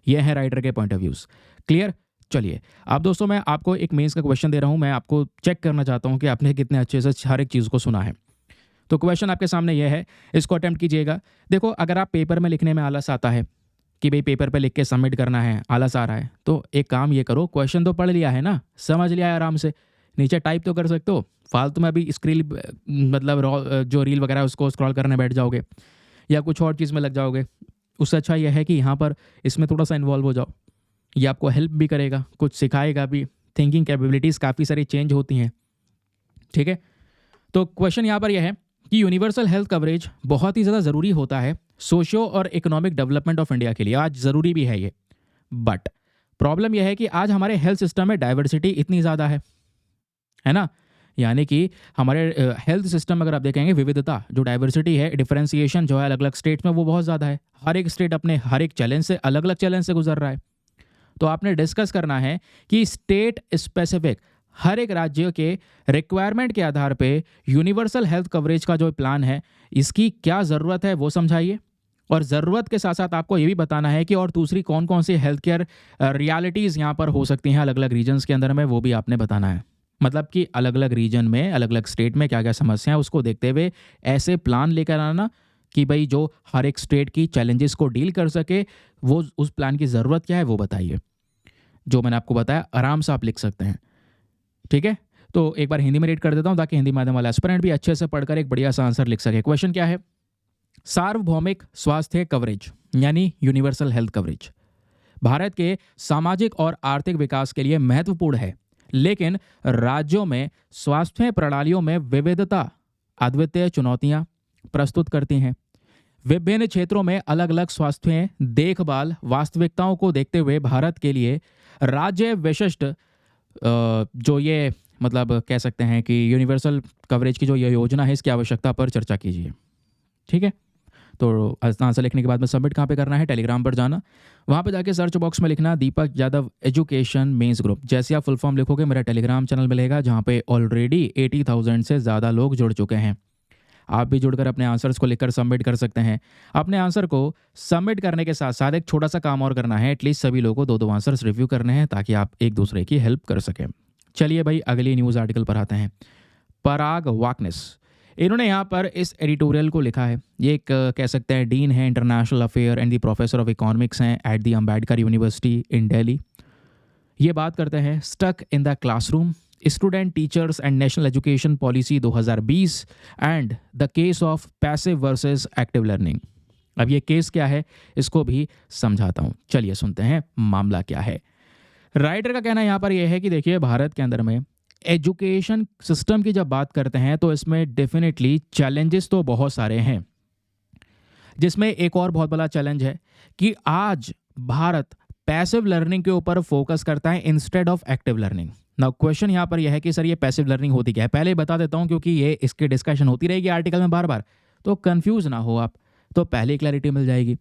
ये है राइटर के पॉइंट ऑफ व्यूज़। क्लियर? चलिए अब दोस्तों मैं आपको एक मेंस का क्वेश्चन दे रहा हूँ, मैं आपको चेक करना चाहता हूँ कि आपने कितने अच्छे से हर एक चीज़ को सुना है। तो क्वेश्चन आपके सामने ये है, इसको अटेम्प्ट कीजिएगा। देखो, अगर आप पेपर में लिखने में आलस आता है कि भाई पेपर पे लिख के सबमिट करना है, आलस आ रहा है, तो एक काम ये करो, क्वेश्चन तो पढ़ लिया है ना, समझ लिया है आराम से, नीचे टाइप तो कर सकते हो। फालतू में अभी स्क्रीन मतलब जो रील वगैरह उसको स्क्रॉल करने बैठ जाओगे या कुछ और चीज़ में लग जाओगे, उससे अच्छा यह है कि यहाँ पर इसमें थोड़ा सा इन्वॉल्व हो जाओ। ये आपको हेल्प भी करेगा, कुछ सिखाएगा भी, थिंकिंग कैपेबिलिटीज़ काफ़ी सारी चेंज होती हैं, ठीक है। तो क्वेश्चन यहाँ पर यह है कि यूनिवर्सल हेल्थ कवरेज बहुत ही ज़्यादा ज़रूरी होता है सोशियो और इकोनॉमिक डेवलपमेंट ऑफ इंडिया के लिए, आज ज़रूरी भी है ये। बट प्रॉब्लम यह है कि आज हमारे हेल्थ सिस्टम में डाइवर्सिटी इतनी ज़्यादा है ना, यानी कि हमारे हेल्थ सिस्टम अगर आप देखेंगे, विविधता जो डाइवर्सिटी है, डिफरेंशिएशन जो है अलग अलग स्टेट्स में, वो बहुत ज़्यादा है। हर एक स्टेट अपने हर एक चैलेंज से, अलग अलग चैलेंज से गुजर रहा है। तो आपने डिस्कस करना है कि स्टेट स्पेसिफिक हर एक राज्य के रिक्वायरमेंट के आधार पे यूनिवर्सल हेल्थ कवरेज का जो प्लान है, इसकी क्या ज़रूरत है वो समझाइए। और ज़रूरत के साथ साथ आपको ये भी बताना है कि और दूसरी कौन कौन सी हेल्थ केयर रियलिटीज़ यहाँ पर हो सकती हैं अलग अलग रीजन्स के अंदर में, वो भी आपने बताना है। मतलब कि अलग अलग रीजन में, अलग अलग स्टेट में क्या क्या समस्या है, उसको देखते हुए ऐसे प्लान लेकर आना कि भाई जो हर एक स्टेट की चैलेंजेस को डील कर सके, वो उस प्लान की ज़रूरत क्या है वो बताइए। जो मैंने आपको बताया आराम से आप लिख सकते हैं, ठीक है। तो एक बार हिंदी में रीड कर देता हूँ ताकि हिंदी माध्यम वाला एस्पिरेंट भी अच्छे से पढ़कर एक बढ़िया सा आंसर लिख सके। क्वेश्चन क्या है? सार्वभौमिक स्वास्थ्य कवरेज यानी यूनिवर्सल हेल्थ कवरेज भारत के सामाजिक और आर्थिक विकास के लिए महत्वपूर्ण है, लेकिन राज्यों में स्वास्थ्य प्रणालियों में विविधता अद्वितीय चुनौतियां प्रस्तुत करती हैं। विभिन्न क्षेत्रों में अलग अलग स्वास्थ्य देखभाल वास्तविकताओं को देखते हुए भारत के लिए राज्य विशिष्ट जो ये मतलब कह सकते हैं कि यूनिवर्सल कवरेज की जो ये योजना है, इसकी आवश्यकता पर चर्चा कीजिए, ठीक है। तो आंसर लिखने के बाद में सबमिट कहाँ पे करना है? टेलीग्राम पर जाना, वहाँ पे जाके सर्च बॉक्स में लिखना दीपक यादव एजुकेशन मेंस ग्रुप। जैसे आप फुल फॉर्म लिखोगे मेरा टेलीग्राम चैनल मिलेगा जहाँ पे ऑलरेडी 80,000 से ज़्यादा लोग जुड़ चुके हैं। आप भी जुड़कर अपने आंसर्स को लिखकर सबमिट कर सकते हैं। अपने आंसर को सबमिट करने के साथ साथ एक छोटा सा काम और करना है, एटलीस्ट सभी लोगों को 2-2 आंसर्स रिव्यू करने हैं ताकि आप एक दूसरे की हेल्प कर सकें। चलिए भाई अगली न्यूज़ आर्टिकल पर आते हैं। पराग वाकनिस, इन्होंने यहाँ पर इस एडिटोरियल को लिखा है। ये एक कह सकते हैं डीन है international affair and the professor of economics हैं at the Ambedkar university in Delhi. ये बात करते हैं stuck in the classroom, student teachers and national education policy 2020 and the case of passive versus active learning. अब ये केस क्या है इसको भी समझाता हूँ, चलिए सुनते हैं मामला क्या है। राइटर का कहना यहाँ पर यह है कि देखिए भारत के अंदर में एजुकेशन सिस्टम की जब बात करते हैं तो इसमें डेफिनेटली चैलेंजेस तो बहुत सारे हैं, जिसमें एक और बहुत बड़ा चैलेंज है कि आज भारत पैसिव लर्निंग के ऊपर फोकस करता है instead of active learning. Now question यहाँ पर यह है कि सर ये पैसिव लर्निंग होती क्या है, पहले बता देता हूँ क्योंकि ये इसकी डिस्कशन होती रहेगी आर्टिकल में बार बार, तो कंफ्यूज ना हो आप, तो पहले क्लैरिटी मिल जाएगी।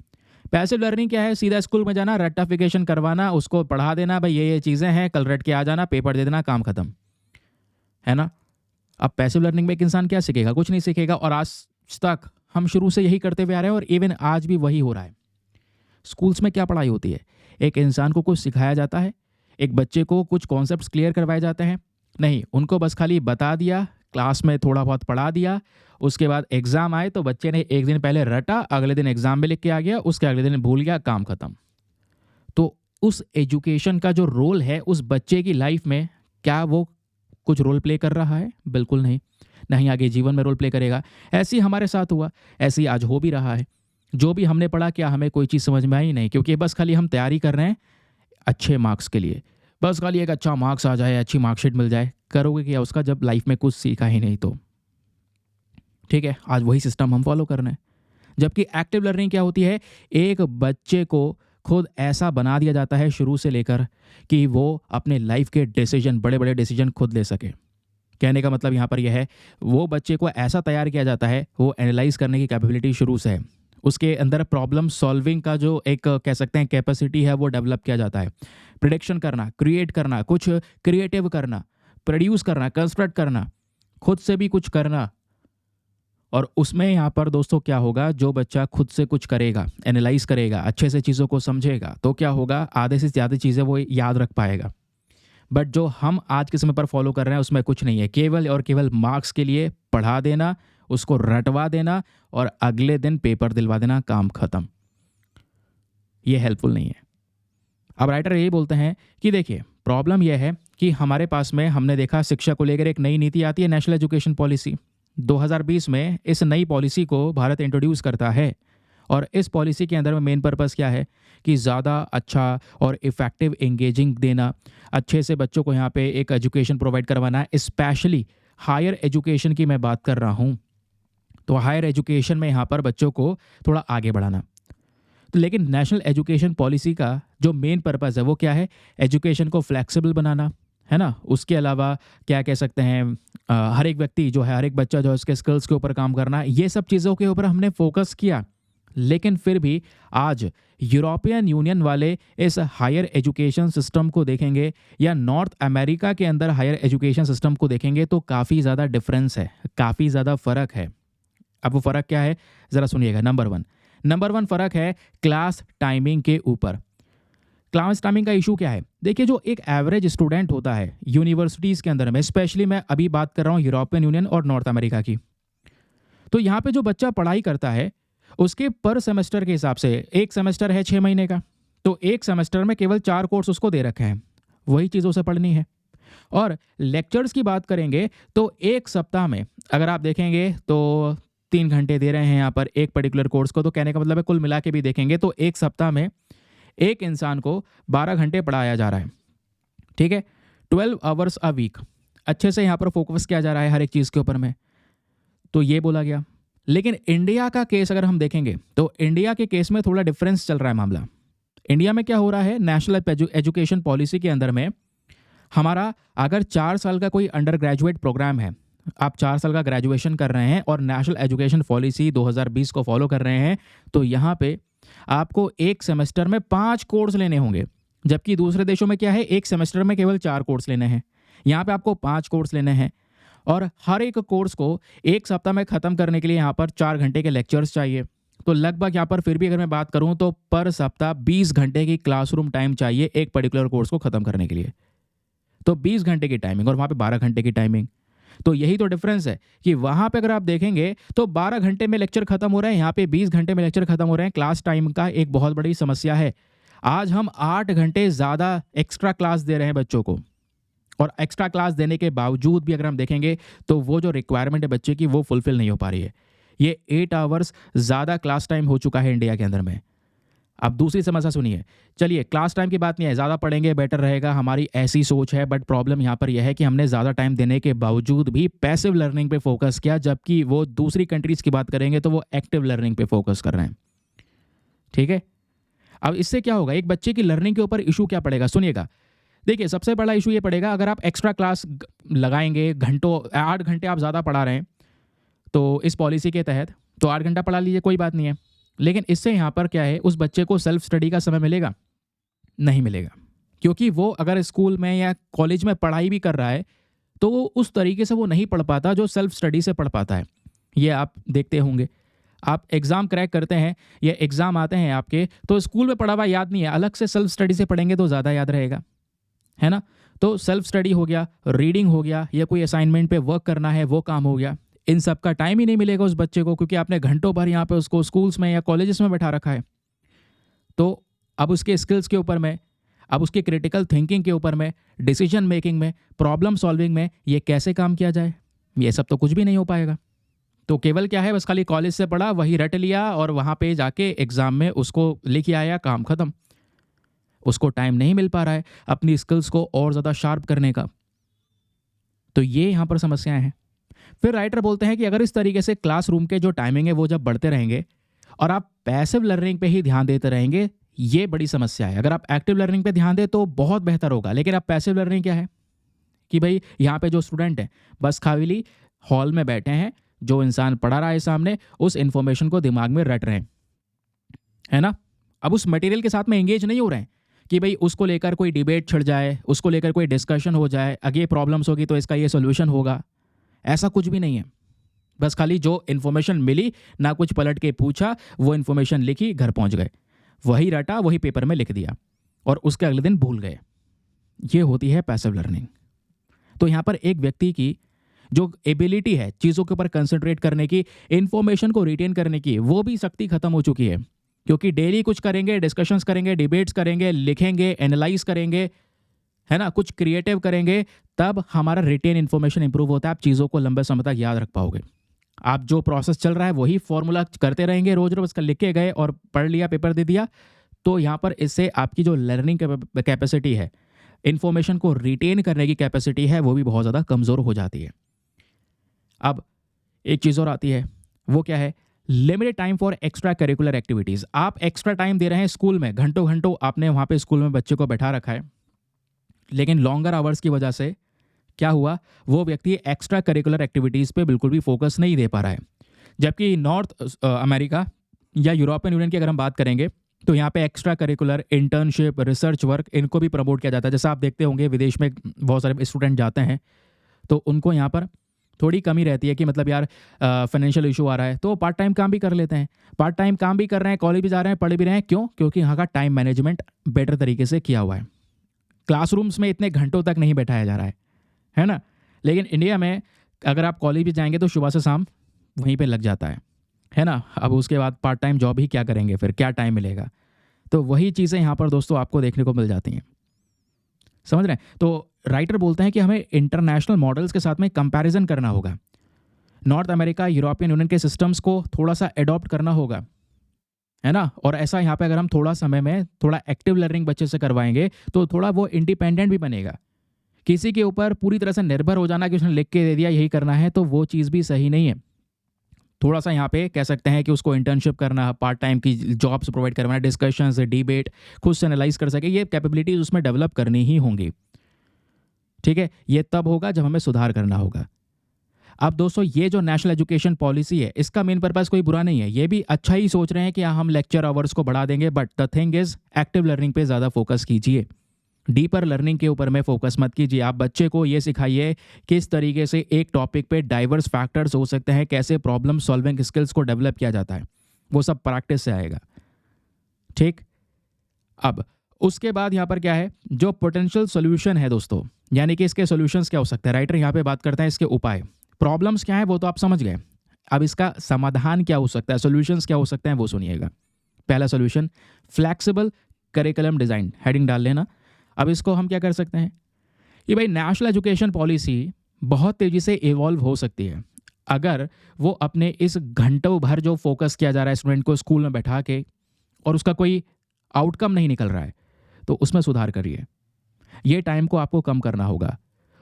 पैसिव लर्निंग क्या है, सीधा स्कूल में जाना, रट्टाफिकेशन करवाना, उसको पढ़ा देना, भाई ये चीज़ें हैं, कल रट के आ जाना, पेपर दे देना, काम खत्म, है ना। अब पैसिव लर्निंग में एक इंसान क्या सीखेगा, कुछ नहीं सीखेगा, और आज तक हम शुरू से यही करते हुए आ रहे हैं और इवन आज भी वही हो रहा है। स्कूल्स में क्या पढ़ाई होती है, एक इंसान को कुछ सिखाया जाता है, एक बच्चे को कुछ कॉन्सेप्ट्स क्लियर करवाए जाते हैं, नहीं उनको बस खाली बता दिया, क्लास में थोड़ा बहुत पढ़ा दिया, उसके बाद एग्ज़ाम आए तो बच्चे ने एक दिन पहले रटा, अगले दिन एग्ज़ाम में लिख के आ गया, उसके अगले दिन भूल गया, काम खत्म। तो उस एजुकेशन का जो रोल है उस बच्चे की लाइफ में, क्या वो कुछ रोल प्ले कर रहा है? बिल्कुल नहीं, नहीं आगे जीवन में रोल प्ले करेगा। ऐसे ही हमारे साथ हुआ, ऐसे ही आज हो भी रहा है। जो भी हमने पढ़ा क्या हमें कोई चीज़ समझ में आई नहीं, क्योंकि बस खाली हम तैयारी कर रहे हैं अच्छे मार्क्स के लिए, बस खाली एक अच्छा मार्क्स आ जाए, अच्छी मार्कशीट मिल जाए, करोगे क्या उसका जब लाइफ में कुछ सीखा ही नहीं तो। ठीक है, आज वही सिस्टम हम फॉलो कर रहे हैं। जबकि एक्टिव लर्निंग क्या होती है, एक बच्चे को खुद ऐसा बना दिया जाता है शुरू से लेकर कि वो अपने लाइफ के डिसीजन, बड़े बड़े डिसीजन खुद ले सके। कहने का मतलब यहाँ पर यह है, वो बच्चे को ऐसा तैयार किया जाता है, वो एनालाइज करने की कैपेबिलिटी शुरू से है, उसके अंदर प्रॉब्लम सॉल्विंग का जो एक कह सकते हैं कैपेसिटी है वो डेवलप किया जाता है। प्रिडिक्शन करना, क्रिएट करना, कुछ क्रिएटिव करना, प्रोड्यूस करना, कंस्ट्रक्ट करना, खुद से भी कुछ करना। और उसमें यहाँ पर दोस्तों क्या होगा, जो बच्चा खुद से कुछ करेगा, एनालाइज करेगा, अच्छे से चीज़ों को समझेगा, तो क्या होगा, आधे से ज़्यादा चीज़ें वो याद रख पाएगा। बट जो हम आज के समय पर फॉलो कर रहे हैं उसमें कुछ नहीं है, केवल और केवल मार्क्स के लिए पढ़ा देना, उसको रटवा देना और अगले दिन पेपर दिलवा देना, काम खत्म। ये हेल्पफुल नहीं है। अब राइटर यही बोलते हैं कि देखिए प्रॉब्लम यह है कि हमारे पास में हमने देखा शिक्षा को लेकर एक नई नीति आती है, नेशनल एजुकेशन पॉलिसी 2020 में। इस नई पॉलिसी को भारत इंट्रोड्यूस करता है और इस पॉलिसी के अंदर में मेन पर्पस क्या है कि ज़्यादा अच्छा और इफ़ेक्टिव एंगेजिंग देना, अच्छे से बच्चों को यहाँ पे एक एजुकेशन प्रोवाइड करवाना, स्पेशली हायर एजुकेशन की मैं बात कर रहा हूँ। तो हायर एजुकेशन में यहाँ पर बच्चों को थोड़ा आगे बढ़ाना। तो लेकिन नेशनल एजुकेशन पॉलिसी का जो मेन पर्पस है वो क्या है, एजुकेशन को फ्लेक्सिबल बनाना, है ना। उसके अलावा क्या कह सकते हैं, हर एक व्यक्ति जो है, हर एक बच्चा जो है उसके स्किल्स के ऊपर काम करना, ये सब चीज़ों के ऊपर हमने फोकस किया। लेकिन फिर भी आज यूरोपियन यूनियन वाले इस हायर एजुकेशन सिस्टम को देखेंगे या नॉर्थ अमेरिका के अंदर हायर एजुकेशन सिस्टम को देखेंगे तो काफ़ी ज़्यादा डिफरेंस है, काफ़ी ज़्यादा फ़र्क है। अब वो फ़र्क क्या है ज़रा सुनिएगा। नंबर वन फ़र्क है क्लास टाइमिंग के ऊपर। क्लास टाइमिंग का इशू क्या है, देखिए जो एक एवरेज स्टूडेंट होता है यूनिवर्सिटीज़ के अंदर में, स्पेशली मैं अभी बात कर रहा हूँ यूरोपियन यूनियन और नॉर्थ अमेरिका की, तो यहाँ पे जो बच्चा पढ़ाई करता है उसके पर सेमेस्टर के हिसाब से, एक सेमेस्टर है 6 महीने का, तो एक सेमेस्टर में केवल 4 कोर्स उसको दे रखे हैं, वही चीज़ उसे पढ़नी है। और लेक्चर्स की बात करेंगे तो एक सप्ताह में अगर आप देखेंगे तो 3 घंटे दे रहे हैं यहाँ पर एक पर्टिकुलर कोर्स को, तो कहने का मतलब है कुल मिला के भी देखेंगे तो एक सप्ताह में एक इंसान को 12 घंटे पढ़ाया जा रहा है। ठीक है, 12 आवर्स अ वीक, अच्छे से यहाँ पर फोकस किया जा रहा है हर एक चीज़ के ऊपर में, तो ये बोला गया। लेकिन इंडिया का केस अगर हम देखेंगे तो इंडिया के केस में थोड़ा डिफरेंस चल रहा है मामला। इंडिया में क्या हो रहा है, नेशनल एजुकेशन पॉलिसी के अंदर में हमारा अगर 4 साल का कोई अंडर ग्रेजुएट प्रोग्राम है, आप 4 साल का ग्रेजुएशन कर रहे हैं और नेशनल एजुकेशन पॉलिसी 2020 को फॉलो कर रहे हैं, तो यहाँ पे आपको एक सेमेस्टर में 5 कोर्स लेने होंगे, जबकि दूसरे देशों में क्या है, एक सेमेस्टर में केवल 4 कोर्स लेने हैं। यहाँ पे आपको 5 कोर्स लेने हैं और हर एक कोर्स को एक सप्ताह में ख़त्म करने के लिए यहाँ पर 4 घंटे के लेक्चर्स चाहिए। तो लगभग यहाँ पर फिर भी अगर मैं बात करूँ तो पर सप्ताह 20 घंटे की क्लासरूम टाइम चाहिए एक पर्टिकुलर कोर्स को ख़त्म करने के लिए। तो 20 घंटे की टाइमिंग और वहाँ पे 12 घंटे की टाइमिंग, तो यही तो डिफरेंस है कि वहाँ पे अगर आप देखेंगे तो 12 घंटे में लेक्चर खत्म हो रहे हैं, यहाँ पे 20 घंटे में लेक्चर खत्म हो रहे हैं। क्लास टाइम का एक बहुत बड़ी समस्या है। आज हम 8 घंटे ज़्यादा एक्स्ट्रा क्लास दे रहे हैं बच्चों को, और एक्स्ट्रा क्लास देने के बावजूद भी अगर हम देखेंगे तो वो जो रिक्वायरमेंट है बच्चे की वो फुलफिल नहीं हो पा रही है। ये 8 आवर्स ज़्यादा क्लास टाइम हो चुका है इंडिया के अंदर में। अब दूसरी समस्या सुनिए। चलिए, क्लास टाइम की बात नहीं है, ज़्यादा पढ़ेंगे बेटर रहेगा, हमारी ऐसी सोच है, बट प्रॉब्लम यहाँ पर यह है कि हमने ज़्यादा टाइम देने के बावजूद भी पैसिव लर्निंग पे फोकस किया, जबकि वो दूसरी कंट्रीज़ की बात करेंगे तो वो एक्टिव लर्निंग पे फोकस कर रहे हैं। ठीक है, अब इससे क्या होगा, एक बच्चे की लर्निंग के ऊपर इशू क्या पड़ेगा, सुनिएगा। देखिए, सबसे बड़ा इशू ये पड़ेगा, अगर आप एक्स्ट्रा क्लास लगाएंगे, घंटों 8 घंटे आप ज़्यादा पढ़ा रहे हैं तो इस पॉलिसी के तहत, तो 8 घंटा पढ़ा लीजिए, कोई बात नहीं है। लेकिन इससे यहाँ पर क्या है, उस बच्चे को सेल्फ स्टडी का समय मिलेगा? नहीं मिलेगा, क्योंकि वो अगर स्कूल में या कॉलेज में पढ़ाई भी कर रहा है तो वो उस तरीके से वो नहीं पढ़ पाता जो सेल्फ स्टडी से पढ़ पाता है। ये आप देखते होंगे, आप एग्ज़ाम क्रैक करते हैं या एग्ज़ाम आते हैं आपके, तो स्कूल में पढ़ा हुआ याद नहीं है, अलग से सेल्फ स्टडी से पढ़ेंगे तो ज़्यादा याद रहेगा, है ना? तो सेल्फ स्टडी हो गया, रीडिंग हो गया, या कोई असाइनमेंट पे वर्क करना है वो काम हो गया। इन सब का टाइम ही नहीं मिलेगा उस बच्चे को, क्योंकि आपने घंटों भर यहाँ पे उसको स्कूल्स में या कॉलेजेस में बैठा रखा है। तो अब उसके स्किल्स के ऊपर में, अब उसकी क्रिटिकल थिंकिंग के ऊपर में, डिसीजन मेकिंग में, प्रॉब्लम सॉल्विंग में ये कैसे काम किया जाए, ये सब तो कुछ भी नहीं हो पाएगा। तो केवल क्या है, बस खाली कॉलेज से पढ़ा, वही रट लिया और वहाँ पे जाके एग्ज़ाम में उसको लिख आया, काम ख़त्म। उसको टाइम नहीं मिल पा रहा है अपनी स्किल्स को और ज़्यादा शार्प करने का। तो ये यहाँ पर समस्याएं हैं। फिर राइटर बोलते हैं कि अगर इस तरीके से क्लासरूम के जो टाइमिंग है वो जब बढ़ते रहेंगे और आप पैसिव लर्निंग पे ही ध्यान देते रहेंगे, ये बड़ी समस्या है। अगर आप एक्टिव लर्निंग पे ध्यान दें तो बहुत बेहतर होगा, लेकिन अब पैसिव लर्निंग क्या है कि भाई यहाँ पे जो स्टूडेंट हैं बस खाली हॉल में बैठे हैं, जो इंसान पढ़ा रहा है सामने उस इंफॉर्मेशन को दिमाग में रट रहे हैं, है ना? अब उस मटेरियल के साथ में एंगेज नहीं हो रहे हैं कि भाई उसको लेकर कोई डिबेट छिड़ जाए, उसको लेकर कोई डिस्कशन हो जाए, अगर ये प्रॉब्लम्स होगी तो इसका ये सोल्यूशन होगा, ऐसा कुछ भी नहीं है। बस खाली जो इन्फॉर्मेशन मिली, ना कुछ पलट के पूछा, वो इन्फॉर्मेशन लिखी, घर पहुंच गए, वही रटा, वही पेपर में लिख दिया और उसके अगले दिन भूल गए। ये होती है पैसिव लर्निंग। तो यहाँ पर एक व्यक्ति की जो एबिलिटी है चीज़ों के ऊपर कंसंट्रेट करने की, इन्फॉर्मेशन को रिटेन करने की, वो भी शक्ति खत्म हो चुकी है, क्योंकि डेली कुछ करेंगे, डिस्कशंस करेंगे, डिबेट्स करेंगे, लिखेंगे, एनालाइज करेंगे, है ना, कुछ क्रिएटिव करेंगे, तब हमारा रिटेन इन्फॉर्मेशन इंप्रूव होता है। आप चीज़ों को लंबे समय तक याद रख पाओगे। आप जो प्रोसेस चल रहा है वही फॉर्मूला करते रहेंगे, रोज रोज उसका लिख के गए और पढ़ लिया, पेपर दे दिया, तो यहाँ पर इससे आपकी जो लर्निंग कैपेसिटी है, इन्फॉर्मेशन को रिटेन करने की कैपेसिटी है, वो भी बहुत ज़्यादा कमज़ोर हो जाती है। अब एक चीज़ और आती है, वो क्या है, limited time for extra curricular activities. आप एक्स्ट्रा टाइम दे रहे हैं स्कूल में, घंटों घंटों आपने वहाँ पे स्कूल में बच्चे को बैठा रखा है, लेकिन लॉन्गर आवर्स की वजह से क्या हुआ, वो व्यक्ति एक्स्ट्रा करिकुलर एक्टिविटीज़ पे बिल्कुल भी फोकस नहीं दे पा रहा है। जबकि नॉर्थ अमेरिका या यूरोपियन यूनियन की अगर हम बात करेंगे तो यहाँ पे extra curricular, internship, research work, इनको भी प्रमोट किया जाता है। जैसा आप देखते होंगे विदेश में बहुत सारे स्टूडेंट जाते हैं तो उनको यहाँ पर थोड़ी कमी रहती है कि मतलब यार फाइनेंशियल इशू आ रहा है तो पार्ट टाइम काम भी कर लेते हैं। पार्ट टाइम काम भी कर रहे हैं, कॉलेज भी जा रहे हैं, पढ़ भी रहे हैं, क्यों? क्योंकि यहाँ का टाइम मैनेजमेंट बेटर तरीके से किया हुआ है। क्लासरूम्स में इतने घंटों तक नहीं बैठाया जा रहा है ना? लेकिन इंडिया में अगर आप कॉलेज भी जाएंगे तो सुबह से शाम वहीं पे लग जाता है ना? अब उसके बाद पार्ट टाइम जॉब ही क्या करेंगे, फिर क्या टाइम मिलेगा? तो वही चीज़ें यहाँ पर दोस्तों आपको देखने को मिल जाती हैं। समझ रहे हैं? तो राइटर बोलते हैं कि हमें इंटरनेशनल मॉडल्स के साथ में कंपैरिजन करना होगा। नॉर्थ अमेरिका, यूरोपियन यूनियन के सिस्टम्स को थोड़ा सा एडॉप्ट करना होगा, है ना? और ऐसा यहाँ पे अगर हम थोड़ा समय में थोड़ा एक्टिव लर्निंग बच्चे से करवाएंगे तो थोड़ा वो इंडिपेंडेंट भी बनेगा। किसी के ऊपर पूरी तरह से निर्भर हो जाना कि उसने लिख के दे दिया यही करना है, तो वो चीज़ भी सही नहीं है। थोड़ा सा यहाँ पे कह सकते हैं कि उसको इंटर्नशिप करना, पार्ट टाइम की जॉब्स प्रोवाइड करवाना, डिस्कशंस, डिबेट, खुद से एनालाइज कर सके, ये कैपेबिलिटीज उसमें डेवलप करनी ही होंगी। ठीक है, ये तब होगा जब हमें सुधार करना होगा। अब दोस्तों ये जो नेशनल एजुकेशन पॉलिसी है इसका मेन पर्पस कोई बुरा नहीं है, ये भी अच्छा ही सोच रहे हैं कि हम लेक्चर आवर्स को बढ़ा देंगे, but the thing is active learning पे ज़्यादा फोकस कीजिए, डीपर लर्निंग के ऊपर में फोकस मत कीजिए। आप बच्चे को ये सिखाइए किस तरीके से एक टॉपिक पे डाइवर्स फैक्टर्स हो सकते हैं, कैसे प्रॉब्लम सॉल्विंग स्किल्स को डेवलप किया जाता है, वो सब प्रैक्टिस से आएगा। ठीक, अब उसके बाद यहाँ पर क्या है, जो पोटेंशियल सोल्यूशन है दोस्तों, यानी कि इसके सोल्यूशंस क्या हो सकते हैं, राइटर यहाँ पे बात करते हैं इसके उपाय। प्रॉब्लम्स क्या है वो तो आप समझ गए, अब इसका समाधान क्या हो सकता है, सोल्यूशंस क्या हो सकते हैं वो सुनिएगा। पहला solution, flexible curriculum design heading डाल लेना। अब इसको हम क्या कर सकते हैं कि भाई नेशनल एजुकेशन पॉलिसी बहुत तेज़ी से इवॉल्व हो सकती है अगर वो अपने इस घंटों भर जो फोकस किया जा रहा है स्टूडेंट को स्कूल में बैठा के और उसका कोई आउटकम नहीं निकल रहा है, तो उसमें सुधार करिए। ये टाइम को आपको कम करना होगा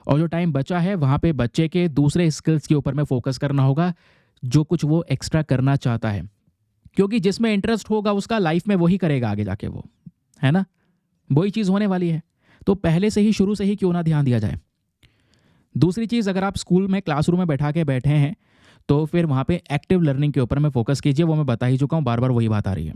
और जो टाइम बचा है वहाँ पे बच्चे के दूसरे स्किल्स के ऊपर में फोकस करना होगा, जो कुछ वो एक्स्ट्रा करना चाहता है, क्योंकि जिसमें इंटरेस्ट होगा उसका लाइफ में वही करेगा आगे जाके, वो है ना, वही चीज़ होने वाली है। तो पहले से ही शुरू से ही क्यों ना ध्यान दिया जाए। दूसरी चीज़, अगर आप स्कूल में क्लासरूम में बैठा के बैठे हैं तो फिर वहाँ पे एक्टिव लर्निंग के ऊपर में फोकस कीजिए, वो मैं बता ही चुका हूँ, बार बार वही बात आ रही है।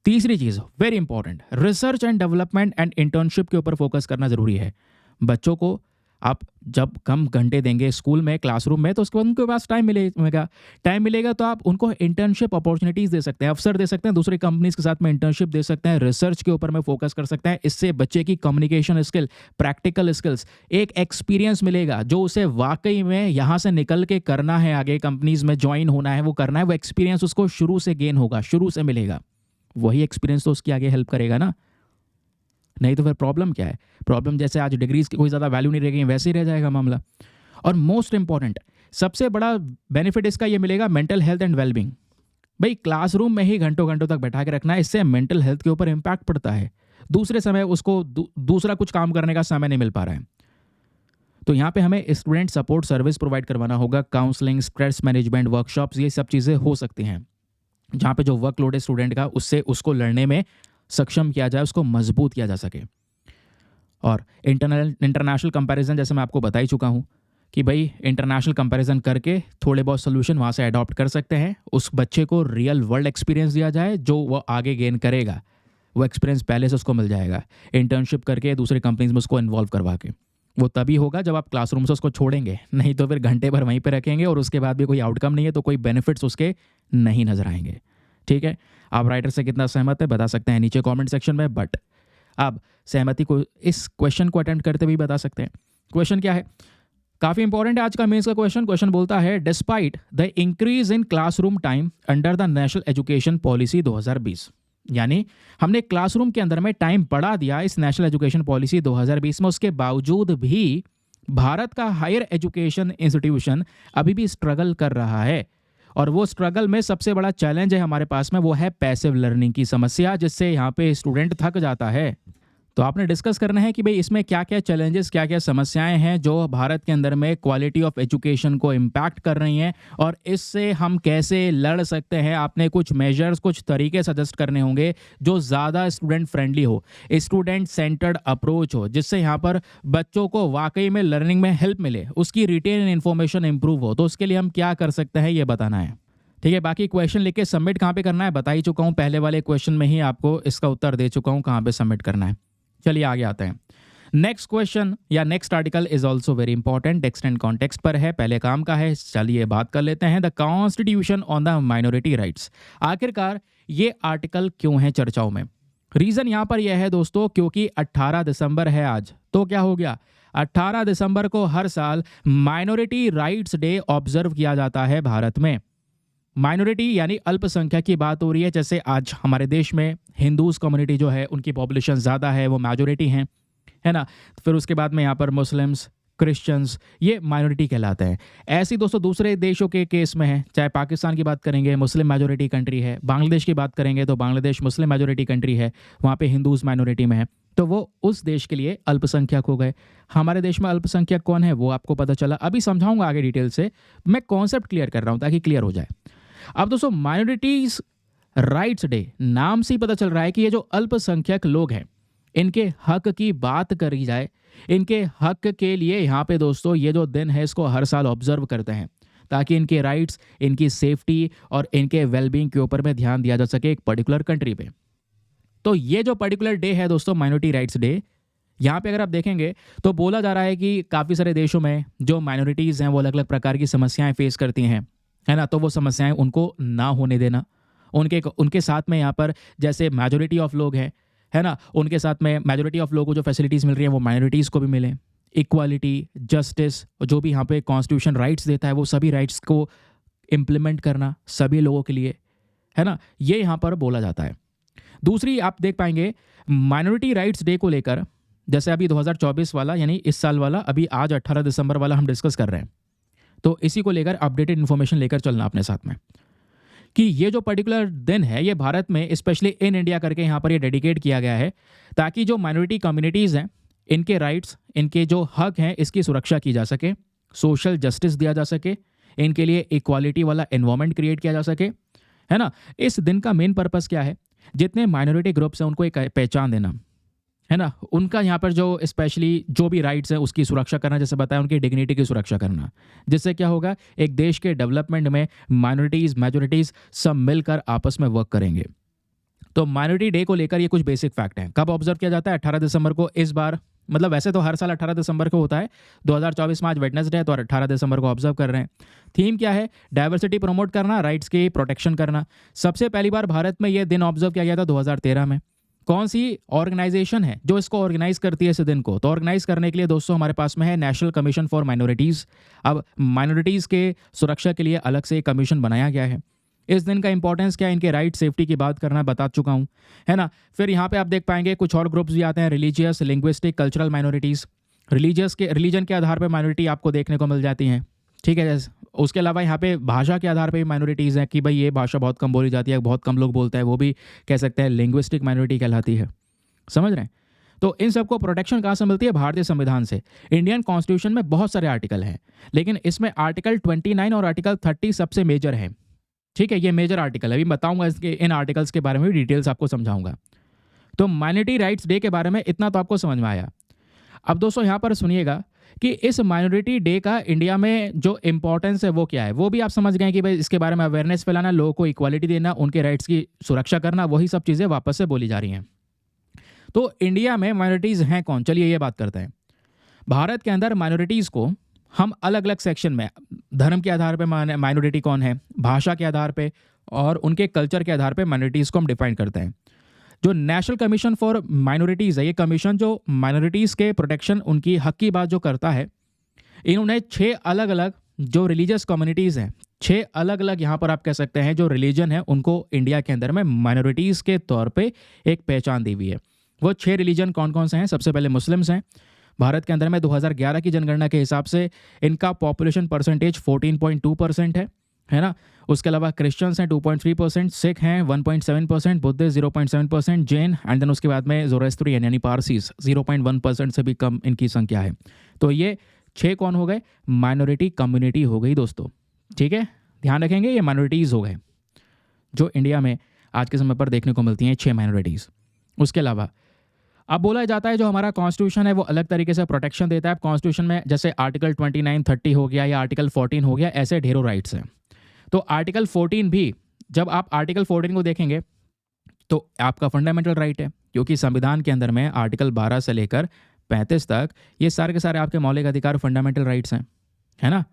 तीसरी चीज़ very important, research and development and internship के ऊपर फोकस करना ज़रूरी है। बच्चों को आप जब कम घंटे देंगे स्कूल में क्लासरूम में तो उसके बाद उनके पास टाइम मिलेगा तो आप उनको इंटर्नशिप अपॉर्चुनिटीज़ दे सकते हैं, अवसर दे सकते हैं, दूसरे कंपनीज के साथ में इंटर्नशिप दे सकते हैं, रिसर्च के ऊपर में फोकस कर सकते हैं। इससे बच्चे की कम्युनिकेशन स्किल, प्रैक्टिकल स्किल्स, एक एक्सपीरियंस मिलेगा जो उसे वाकई में यहाँ से निकल के करना है, आगे कंपनीज में ज्वाइन होना है, वो करना है, वो एक्सपीरियंस उसको शुरू से गेन होगा, शुरू से मिलेगा। वही एक्सपीरियंस तो उसकी आगे हेल्प करेगा ना। नहीं तो फिर प्रॉब्लम क्या है, प्रॉब्लम जैसे आज डिग्रीज की कोई ज़्यादा वैल्यू नहीं रह गई वैसे ही रह जाएगा मामला। और मोस्ट इंपॉर्टेंट, सबसे बड़ा बेनिफिट इसका ये मिलेगा मेंटल हेल्थ एंड वेलबींग। भाई क्लासरूम में ही घंटों घंटों तक बैठा के रखना है, इससे मेंटल हेल्थ के ऊपर इम्पैक्ट पड़ता है। दूसरे समय उसको दूसरा कुछ काम करने का समय नहीं मिल पा रहा है। तो यहाँ पे हमें स्टूडेंट सपोर्ट सर्विस प्रोवाइड करवाना होगा, काउंसलिंग, स्ट्रेस मैनेजमेंट वर्कशॉप्स, ये सब चीज़ें हो सकती हैं जहाँ पे जो वर्कलोड है स्टूडेंट का उससे उसको लड़ने में सक्षम किया जाए, उसको मजबूत किया जा सके। और इंटरनेशनल कंपैरिजन, जैसे मैं आपको बता ही चुका हूँ कि भाई इंटरनेशनल कंपैरिजन करके थोड़े बहुत सोल्यूशन वहाँ से अडॉप्ट कर सकते हैं। उस बच्चे को रियल वर्ल्ड एक्सपीरियंस दिया जाए, जो वो आगे गेन करेगा वो एक्सपीरियंस पहले से उसको मिल जाएगा। इंटर्नशिप करके दूसरी कंपनीज में उसको इन्वॉल्व करवा के, वो तभी होगा जब आप क्लासरूम से उसको छोड़ेंगे, नहीं तो फिर घंटे भर वहीं पर रखेंगे और उसके बाद भी कोई आउटकम नहीं है तो कोई बेनिफिट्स उसके नहीं नजर आएंगे। ठीक है, आप राइटर से कितना सहमत है बता सकते हैं नीचे कमेंट सेक्शन में, बट आप सहमति को इस क्वेश्चन को अटेम्प्ट करते हुए बता सकते हैं। क्वेश्चन क्या है, काफ़ी इंपॉर्टेंट है आज का मेंस का क्वेश्चन बोलता है despite the increase in classroom time under the national education policy 2020, यानी हमने क्लासरूम के अंदर में टाइम बढ़ा दिया इस नेशनल एजुकेशन पॉलिसी 2020 में, उसके बावजूद भी भारत का हायर एजुकेशन इंस्टीट्यूशन अभी भी स्ट्रगल कर रहा है। और वो स्ट्रगल में सबसे बड़ा चैलेंज है हमारे पास में, वो है पैसिव लर्निंग की समस्या, जिससे यहाँ पे स्टूडेंट थक जाता है। तो आपने डिस्कस करना है कि भाई इसमें क्या क्या चैलेंजेस, क्या क्या समस्याएं हैं जो भारत के अंदर में क्वालिटी ऑफ एजुकेशन को इम्पैक्ट कर रही हैं और इससे हम कैसे लड़ सकते हैं। आपने कुछ मेजर्स, कुछ तरीके सजेस्ट करने होंगे जो ज़्यादा स्टूडेंट फ्रेंडली हो, स्टूडेंट सेंटर्ड अप्रोच हो, जिससे यहाँ पर बच्चों को वाकई में लर्निंग में हेल्प मिले, उसकी रिटेन इन्फॉर्मेशन इंप्रूव हो। तो उसके लिए हम क्या कर सकते हैं ये बताना है। ठीक है, बाकी क्वेश्चन लिख के सबमिट कहाँ पे करना है बता ही चुका हूँ, पहले वाले क्वेश्चन में ही आपको इसका उत्तर दे चुका हूँ कहाँ पे सबमिट करना है। चलिए आगे आते हैं। नेक्स्ट क्वेश्चन या next article is also very important, text and context पर है, पहले काम का है। चलिए बात कर लेते हैं, the constitution on the minority rights. आखिरकार ये आर्टिकल क्यों है चर्चाओं में? रीजन यहाँ पर यह है दोस्तों, क्योंकि 18 दिसंबर है आज। तो क्या हो गया, 18 दिसंबर को हर साल माइनॉरिटी राइट्स डे ऑब्जर्व किया जाता है भारत में। माइनॉरिटी यानी अल्पसंख्यक की बात हो रही है। जैसे आज हमारे देश में हिंदूज कम्युनिटी जो है उनकी पॉपुलेशन ज़्यादा है, वो मेजॉरिटी हैं, है ना। फिर उसके बाद में यहाँ पर मुस्लिम्स, क्रिश्चियंस, ये माइनॉरिटी कहलाते हैं। ऐसे ही दोस्तों दूसरे देशों के केस में है, चाहे पाकिस्तान की बात करेंगे मुस्लिम मेजॉरिटी कंट्री है, बांग्लादेश की बात करेंगे तो बांग्लादेश मुस्लिम मेजॉरिटी कंट्री है, वहाँ पे हिंदूज माइनॉरिटी में है, तो वो उस देश के लिए अल्पसंख्यक हो गए। हमारे देश में अल्पसंख्यक कौन है वो आपको पता चला, अभी समझाऊंगा आगे डिटेल से, मैं कॉन्सेप्ट क्लियर कर रहा हूँ ताकि क्लियर हो जाए। अब दोस्तों माइनॉरिटीज राइट्स डे नाम से ही पता चल रहा है कि ये जो अल्पसंख्यक लोग हैं इनके हक की बात करी जाए, इनके हक के लिए यहाँ पे दोस्तों ये जो दिन है इसको हर साल ऑब्जर्व करते हैं ताकि इनके राइट्स, इनकी सेफ्टी और इनके वेलबींग के ऊपर में ध्यान दिया जा सके एक पर्टिकुलर कंट्री पे। तो ये जो पर्टिकुलर डे है दोस्तों माइनॉरिटी राइट्स डे, यहाँ पे अगर आप देखेंगे तो बोला जा रहा है कि काफ़ी सारे देशों में जो माइनॉरिटीज़ हैं वो अलग अलग प्रकार की समस्याएं फेस करती हैं, है ना। तो वो समस्याएं उनको ना होने देना, उनके साथ में यहाँ पर जैसे मेजॉरिटी ऑफ लोग हैं, है ना, उनके साथ में मेजॉरिटी ऑफ लोगों को जो फैसिलिटीज़ मिल रही हैं वो माइनॉरिटीज़ को भी मिलें। इक्वालिटी, जस्टिस, जो भी यहाँ पे कॉन्स्टिट्यूशन राइट्स देता है वो सभी राइट्स को इम्प्लीमेंट करना सभी लोगों के लिए, है ना, ये यहाँ पर बोला जाता है। दूसरी आप देख पाएंगे माइनॉरिटी राइट्स डे को लेकर, जैसे अभी 2024 वाला यानी इस साल वाला, अभी आज 18 दिसंबर वाला हम डिस्कस कर रहे हैं, तो इसी को लेकर अपडेटेड इन्फॉर्मेशन लेकर चलना अपने साथ में कि ये जो पर्टिकुलर दिन है ये भारत में स्पेशली इन इंडिया करके यहाँ पर ये डेडिकेट किया गया है ताकि जो माइनॉरिटी कम्युनिटीज़ हैं इनके राइट्स, इनके जो हक हैं, इसकी सुरक्षा की जा सके, सोशल जस्टिस दिया जा सके, इनके लिए इक्वालिटी वाला एनवायरनमेंट क्रिएट किया जा सके, है ना। इस दिन का मेन पर्पस क्या है, जितने माइनॉरिटी ग्रुप्स हैं उनको एक पहचान देना, है ना, उनका यहाँ पर जो स्पेशली जो भी राइट्स हैं उसकी सुरक्षा करना, जैसे बताया उनकी डिग्निटी की सुरक्षा करना, जिससे क्या होगा एक देश के डेवलपमेंट में माइनॉरिटीज़ मेजॉरिटीज़ सब मिलकर आपस में वर्क करेंगे। तो माइनॉरिटी डे को लेकर ये कुछ बेसिक फैक्ट हैं। कब ऑब्जर्व किया जाता है? 18 दिसंबर को। इस बार मतलब वैसे तो हर साल 18 दिसंबर को होता है, 2024 में आज वेडनेसडे है तो 18 दिसंबर को ऑब्जर्व कर रहे हैं। थीम क्या है? डाइवर्सिटी प्रमोट करना, राइट्स की प्रोटेक्शन करना। सबसे पहली बार भारत में यह दिन ऑब्जर्व किया गया था 2013 में। कौन सी ऑर्गेनाइजेशन है जो इसको ऑर्गेनाइज करती है इस दिन को? तो ऑर्गेनाइज करने के लिए दोस्तों हमारे पास में है नेशनल कमीशन फॉर माइनॉरिटीज़। अब माइनॉरिटीज़ के सुरक्षा के लिए अलग से कमीशन बनाया गया है। इस दिन का इंपॉर्टेंस क्या है, इनके राइट सेफ्टी की बात करना बता चुका हूँ, है ना। फिर यहाँ पे आप देख पाएंगे कुछ और ग्रुप्स भी आते हैं, religious, linguistic, cultural minorities. Religion के आधार पर माइनॉरिटी आपको देखने को मिल जाती हैं, ठीक है। उसके अलावा यहाँ पे भाषा के आधार पे भी माइनॉरिटीज़ हैं कि भाई ये भाषा बहुत कम बोली जाती है, बहुत कम लोग बोलते हैं, वो भी कह सकते हैं लिंग्विस्टिक माइनॉरिटी कहलाती है। समझ रहे हैं? तो इन सबको प्रोटेक्शन कहाँ से मिलती है? भारतीय संविधान से। इंडियन कॉन्स्टिट्यूशन में बहुत सारे आर्टिकल हैं, लेकिन इसमें आर्टिकल 29 और आर्टिकल 30 सबसे मेजर है, ठीक है। ये मेजर आर्टिकल है, अभी बताऊंगा इसके इन आर्टिकल्स के बारे में भी डिटेल्स आपको समझाऊंगा। तो माइनॉरिटी राइट्स डे के बारे में इतना तो आपको समझ में आया। अब दोस्तों यहाँ पर सुनिएगा कि इस माइनॉरिटी डे का इंडिया में जो इम्पोर्टेंस है वो क्या है, वो भी आप समझ गए कि भाई इसके बारे में अवेयरनेस फैलाना, लोगों को इक्वालिटी देना, उनके राइट्स की सुरक्षा करना, वही सब चीज़ें वापस से बोली जा रही हैं। तो इंडिया में माइनॉरिटीज़ हैं कौन, चलिए ये बात करते हैं। भारत के अंदर माइनॉरिटीज़ को हम अलग अलग सेक्शन में धर्म के आधार पर माइनॉरिटी कौन है, भाषा के आधार पर और उनके कल्चर के आधार पर माइनॉरिटीज़ को हम डिफाइन करते हैं। जो नेशनल कमीशन फॉर माइनॉरिटीज़ है, ये कमीशन जो माइनॉरिटीज़ के प्रोटेक्शन, उनकी हक की बात जो करता है, इन्होंने 6 अलग अलग जो रिलीजियस कम्युनिटीज़ हैं, 6 अलग अलग यहाँ पर आप कह सकते हैं जो रिलीजन है, उनको इंडिया के अंदर में माइनॉरिटीज़ के तौर पे एक पहचान दी हुई है। वो 6 रिलीजन कौन कौन से हैं? सबसे पहले मुस्लिम्स हैं। भारत के अंदर में 2011 की जनगणना के हिसाब से इनका पॉपुलेशन परसेंटेज 14.2% है ना। उसके अलावा क्रिश्चियंस हैं 2.3%, सिख हैं 1.7%, बुद्धिस्ट 0.7%, जैन एंड देन उसके बाद में ज़ोरेस्ट्रियन यानी पारसीस 0.1% से भी कम इनकी संख्या है। तो ये 6 कौन हो गए? माइनॉरिटी कम्युनिटी हो गई दोस्तों, ठीक है। ध्यान रखेंगे ये माइनॉरिटीज़ हो गए जो इंडिया में आज के समय पर देखने को मिलती हैं, 6 माइनॉरिटीज़। उसके अलावा अब बोला जाता है जो हमारा कॉन्स्टिट्यूशन है वो अलग तरीके से प्रोटेक्शन देता है। कॉन्स्टिट्यूशन में जैसे आर्टिकल 29, 30 हो गया या आर्टिकल 14 हो गया, ऐसे ढेरों राइट्स हैं। तो आर्टिकल 14 भी, जब आप आर्टिकल 14 को देखेंगे तो आपका फंडामेंटल राइट है, क्योंकि संविधान के अंदर में आर्टिकल 12 से लेकर 35 तक ये सारे के सारे आपके मौलिक अधिकार फंडामेंटल राइट्स हैं, है ना।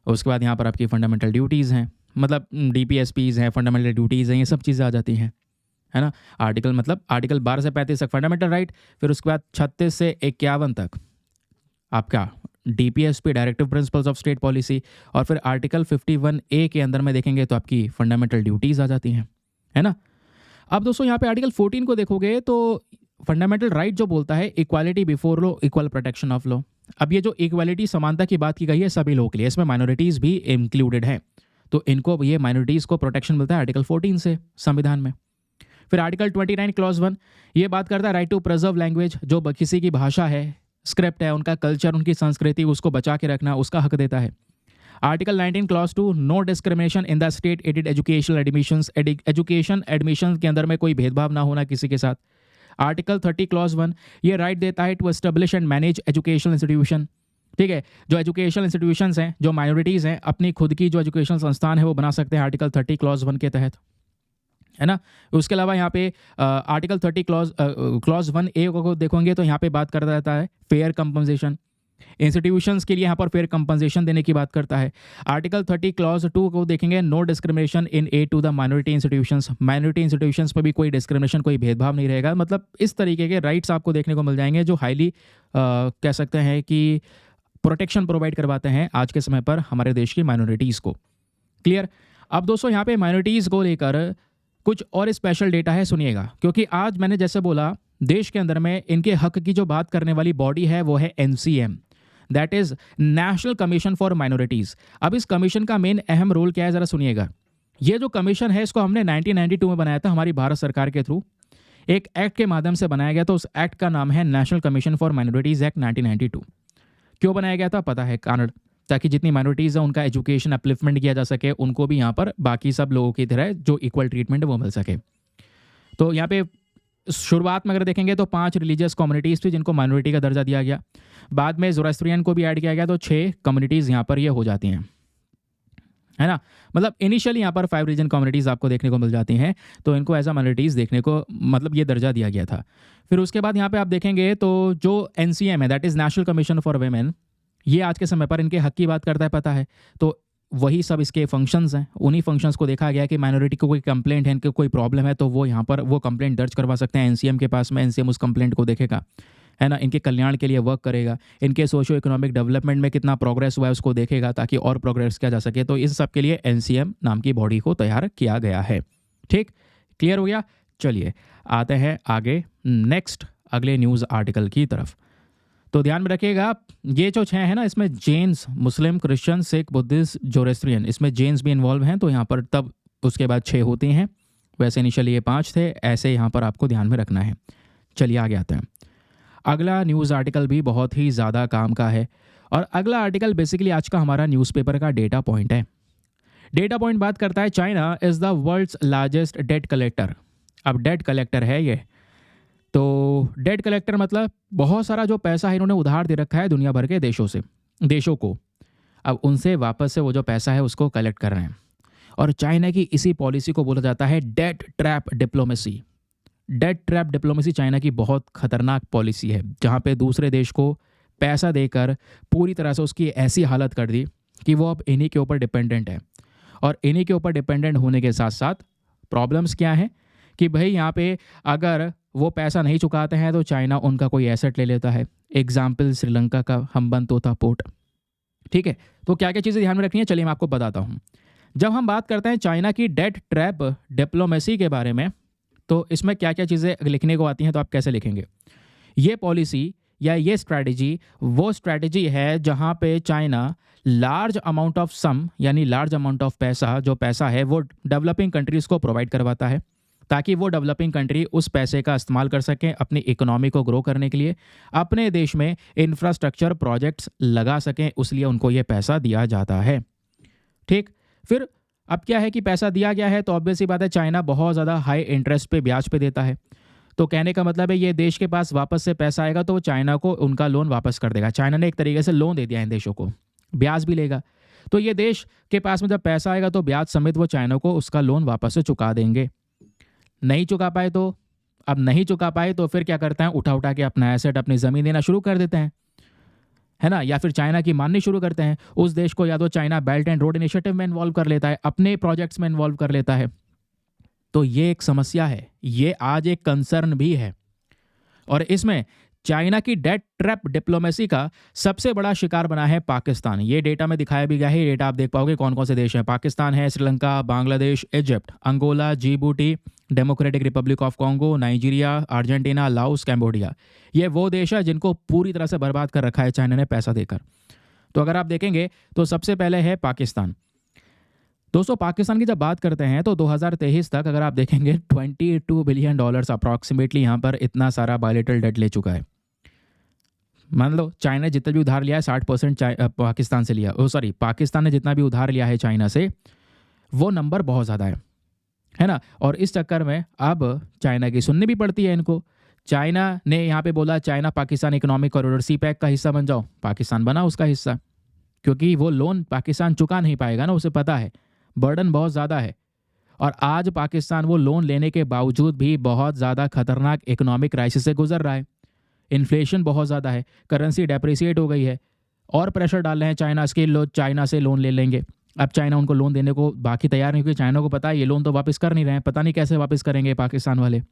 उसके बाद यहाँ पर आपकी फंडामेंटल ड्यूटीज़ हैं, मतलब DPSPs हैं, फंडामेंटल ड्यूटीज़ हैं, ये सब चीज़ें आ जाती हैं, है ना। आर्टिकल मतलब आर्टिकल 12 से 35 तक फंडामेंटल राइट, फिर उसके बाद 36 से 51 तक आपका DPSP directive principles of state policy, और फिर आर्टिकल 51A के अंदर में देखेंगे तो आपकी फंडामेंटल ड्यूटीज़ आ जाती हैं, है ना। अब दोस्तों यहाँ पे आर्टिकल 14 को देखोगे तो फंडामेंटल राइट जो बोलता है equality before law, equal protection of law. अब ये जो इक्वालिटी, समानता की बात की गई है सभी लोगों के लिए, इसमें माइनॉरिटीज़ भी इंक्लूडेड हैं, तो इनको ये माइनॉरिटीज़ को प्रोटेक्शन मिलता है आर्टिकल 14 से संविधान में। फिर आर्टिकल 29 क्लॉज 1 ये बात करता है राइट टू प्रिजर्व लैंग्वेज, जो किसी की भाषा है, स्क्रिप्ट है, उनका कल्चर, उनकी संस्कृति, उसको बचा के रखना, उसका हक देता है। Article 19 clause 2 no discrimination in the state aided educational admissions, education admission के अंदर में कोई भेदभाव ना होना किसी के साथ। आर्टिकल 30 क्लॉज 1 ये राइट देता है to establish and manage educational institution, ठीक है। जो एजुकेशनल इंस्टीट्यूशंस हैं, जो माइनॉरिटीज़ हैं, अपनी खुद की जो एजुकेशनल संस्थान है वो बना सकते हैं आर्टिकल 30 क्लॉज 1 के तहत, है ना। उसके अलावा यहाँ पे आर्टिकल 30 क्लॉज 1A को देखेंगे तो यहाँ पे बात करता रहता है फेयर कंपनसेशन, इंस्टीट्यूशंस के लिए यहाँ पर फेयर कंपनसेशन देने की बात करता है। आर्टिकल 30 क्लॉज 2 को देखेंगे no discrimination in aid to the minority institutions, minority institutions पर भी कोई डिस्क्रिमिनेशन, कोई भेदभाव नहीं रहेगा। मतलब इस तरीके के राइट्स आपको देखने को मिल जाएंगे जो हाईली कह सकते हैं कि प्रोटेक्शन प्रोवाइड करवाते हैं आज के समय पर हमारे देश की माइनॉरिटीज़ को। क्लियर। अब दोस्तों यहाँ पे माइनॉरिटीज़ को लेकर कुछ और स्पेशल डेटा है, सुनिएगा, क्योंकि आज मैंने जैसे बोला देश के अंदर में इनके हक की जो बात करने वाली बॉडी है वो है NCM, that is national commission for minorities. अब इस कमीशन का मेन अहम रोल क्या है, ज़रा सुनिएगा। ये जो कमीशन है इसको हमने 1992 में बनाया था हमारी भारत सरकार के थ्रू, एक एक्ट के माध्यम से बनाया गया। तो उस एक्ट का नाम है national commission for minorities act 1992। क्यों बनाया गया था पता है, कारण, ताकि जितनी माइनॉरिटीज़ हैं उनका एजुकेशन अपलिफ्टमेंट किया जा सके, उनको भी यहाँ पर बाकी सब लोगों की तरह जो इक्वल ट्रीटमेंट है वो मिल सके। तो यहाँ पे शुरुआत में अगर देखेंगे तो 5 रिलीजियस कम्युनिटीज़ थी जिनको माइनॉरिटी का दर्जा दिया गया। बाद में ज़ोरास्ट्रियन को भी ऐड किया गया, तो 6 कम्युनिटीज़ यहाँ पर ये हो जाती हैं, है ना। मतलब इनिशियली यहाँ पर 5 रिलीजन कम्युनिटीज़ आपको देखने को मिल जाती हैं, तो इनको एज अ माइनॉरिटीज़ देखने को मतलब ये दर्जा दिया गया था। फिर उसके बाद यहाँ पे आप देखेंगे तो जो NCM है, that is national commission for women, ये आज के समय पर इनके हक की बात करता है, पता है। तो वही सब इसके फंक्शंस हैं, उन्हीं फंक्शंस को देखा गया कि माइनॉरिटी को कोई कंप्लेंट है, इनके कोई प्रॉब्लम है, तो वो यहाँ पर वो कंप्लेंट दर्ज करवा सकते हैं NCM के पास में। NCM उस कंप्लेंट को देखेगा, है ना, इनके कल्याण के लिए वर्क करेगा, इनके सोशो इकोनॉमिक डेवलपमेंट में कितना प्रोग्रेस हुआ है उसको देखेगा, ताकि और प्रोग्रेस किया जा सके। तो इस सब के लिए NCM नाम की बॉडी को तैयार किया गया है। ठीक, क्लियर हो गया। चलिए आते हैं आगे नेक्स्ट अगले न्यूज़ आर्टिकल की तरफ। तो ध्यान में रखिएगा, ये जो 6 है ना, इसमें जैन्स, मुस्लिम, क्रिश्चियन, सिख, बुद्धिस्ट, जोरेस्ट्रियन, इसमें जैन्स भी इन्वॉल्व हैं। तो यहाँ पर तब उसके बाद 6 होती हैं, वैसे इनिशियली ये 5 थे, ऐसे यहाँ पर आपको ध्यान में रखना है। चलिए आगे आते हैं। अगला न्यूज़ आर्टिकल भी बहुत ही ज़्यादा काम का है, और अगला आर्टिकल बेसिकली आज का हमारा न्यूज़पेपर का डेटा पॉइंट है। डेटा पॉइंट बात करता है China is the world's largest debt collector. अब डेट कलेक्टर है ये, तो डेट कलेक्टर मतलब बहुत सारा जो पैसा है इन्होंने उधार दे रखा है दुनिया भर के देशों को। अब उनसे वापस से वो जो पैसा है उसको कलेक्ट कर रहे हैं, और चाइना की इसी पॉलिसी को बोला जाता है debt trap diplomacy. Debt trap diplomacy China की बहुत खतरनाक पॉलिसी है, जहाँ पे दूसरे देश को पैसा देकर पूरी तरह से उसकी ऐसी हालत कर दी कि वो अब इन्हीं के ऊपर डिपेंडेंट है। और इन्हीं के ऊपर डिपेंडेंट होने के साथ साथ प्रॉब्लम्स क्या हैं कि भाई यहाँ पे अगर वो पैसा नहीं चुकाते हैं तो चाइना उनका कोई एसेट ले लेता है। एग्जाम्पल श्रीलंका का हम्बनतोता पोर्ट। ठीक है, तो क्या क्या चीज़ें ध्यान में रखनी है, चलिए मैं आपको बताता हूँ। जब हम बात करते हैं चाइना की डेट ट्रैप डिप्लोमेसी के बारे में, तो इसमें क्या क्या चीज़ें लिखने को आती हैं, तो आप कैसे लिखेंगे। ये पॉलिसी या ये स्ट्रैटेजी वो स्ट्रैटेजी है जहाँ पे China large amount of some, यानी लार्ज अमाउंट ऑफ पैसा, जो पैसा है वो डेवलपिंग कंट्रीज़ को प्रोवाइड करवाता है, ताकि वो डेवलपिंग कंट्री उस पैसे का इस्तेमाल कर सकें अपनी इकोनॉमी को ग्रो करने के लिए, अपने देश में इंफ्रास्ट्रक्चर प्रोजेक्ट्स लगा सकें, उसलिए उनको ये पैसा दिया जाता है। ठीक, फिर अब क्या है कि पैसा दिया गया है तो ऑब्वियस सी बात है चाइना बहुत ज़्यादा हाई इंटरेस्ट पे ब्याज पे देता है। तो कहने का मतलब है ये देश के पास वापस से पैसा आएगा तो वो चाइना को उनका लोन वापस कर देगा। चाइना ने एक तरीके से लोन दे दिया इन देशों को, ब्याज भी लेगा। तो ये देश के पास में जब पैसा आएगा तो ब्याज समेत वो चाइना को उसका लोन वापस से चुका देंगे। नहीं चुका पाए तो, अब नहीं चुका पाए तो फिर क्या करते हैं, उठा उठा के अपना एसेट, अपनी ज़मीन देना शुरू कर देते हैं, है ना, या फिर चाइना की माननी शुरू करते हैं। उस देश को या तो China belt and road initiative में इन्वॉल्व कर लेता है, अपने प्रोजेक्ट्स में इन्वॉल्व कर लेता है। तो ये एक समस्या है, ये आज एक कंसर्न भी है। और इसमें चाइना की डेट ट्रैप डिप्लोमेसी का सबसे बड़ा शिकार बना है पाकिस्तान। ये डेटा में दिखाया भी गया है, ये डेटा आप देख पाओगे कौन कौन से देश हैं। पाकिस्तान है, Sri Lanka, Bangladesh, Egypt, Angola, Djibouti, Democratic Republic of Congo, Nigeria, Argentina, Laos, Cambodia. ये वो देश है जिनको पूरी तरह से बर्बाद कर रखा है चाइना ने पैसा देकर। तो अगर आप देखेंगे तो सबसे पहले है पाकिस्तान। दोस्तों पाकिस्तान की जब बात करते हैं तो 2023 तक अगर आप देखेंगे $22 बिलियन अप्रॉक्सीमेटली यहाँ पर इतना सारा बायलैटरल डेट ले चुका है। मान लो चाइना ने जितना भी उधार लिया है 60% पाकिस्तान से लिया, सॉरी पाकिस्तान ने जितना भी उधार लिया है चाइना से, वो नंबर बहुत ज़्यादा है ना। और इस चक्कर में अब चाइना की सुननी भी पड़ती है इनको। चाइना ने यहाँ पे बोला China Pakistan economic corridor CPEC का हिस्सा बन जाओ, पाकिस्तान बना उसका हिस्सा, क्योंकि वो लोन पाकिस्तान चुका नहीं पाएगा ना, उसे पता है बर्डन बहुत ज़्यादा है। और आज पाकिस्तान वो लोन लेने के बावजूद भी बहुत ज़्यादा खतरनाक इकोनॉमिक क्राइसिस से गुजर रहा है। इन्फ्लेशन बहुत ज़्यादा है, करेंसी डेप्रिसिएट हो गई है, और प्रेशर डाल रहे हैं चाइना के लोग, चाइना से लोन ले लेंगे। अब चाइना उनको लोन देने को बाकी तैयार नहीं, क्योंकि चाइना को पता है ये लोन तो वापस कर नहीं रहे हैं, पता नहीं कैसे वापस करेंगे पाकिस्तान वाले।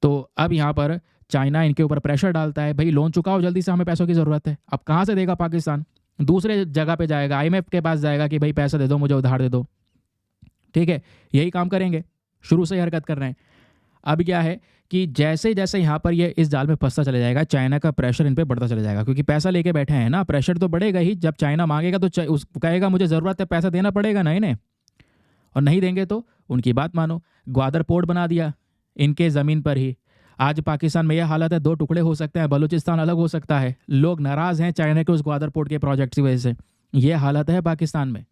तो अब यहाँ पर चाइना इनके ऊपर प्रेशर डालता है, भाई लोन चुकाओ जल्दी से, हमें पैसों की ज़रूरत है। अब कहाँ से देगा पाकिस्तान, दूसरे जगह पे जाएगा, IMF के पास जाएगा कि भाई पैसा दे दो, मुझे उधार दे दो। ठीक है, यही काम करेंगे, शुरू से ही हरकत कर रहे हैं। अब क्या है कि जैसे जैसे यहाँ पर ये इस जाल में फंसता चला जाएगा, चाइना का प्रेशर इन पे बढ़ता चला जाएगा, क्योंकि पैसा लेके बैठे हैं ना, प्रेशर तो बढ़ेगा ही। जब चाइना मांगेगा तो उस कहेगा मुझे ज़रूरत है, पैसा देना पड़ेगा ना इन्हें, और नहीं देंगे तो उनकी बात मानो। ग्वादर पोर्ट बना दिया इनके ज़मीन पर ही। आज पाकिस्तान में यह हालत है, 2 टुकड़े हो सकते हैं, बलूचिस्तान अलग हो सकता है। लोग नाराज़ हैं चाइना के उस ग्वादर पोर्ट के प्रोजेक्ट की वजह से। ये हालत है पाकिस्तान में।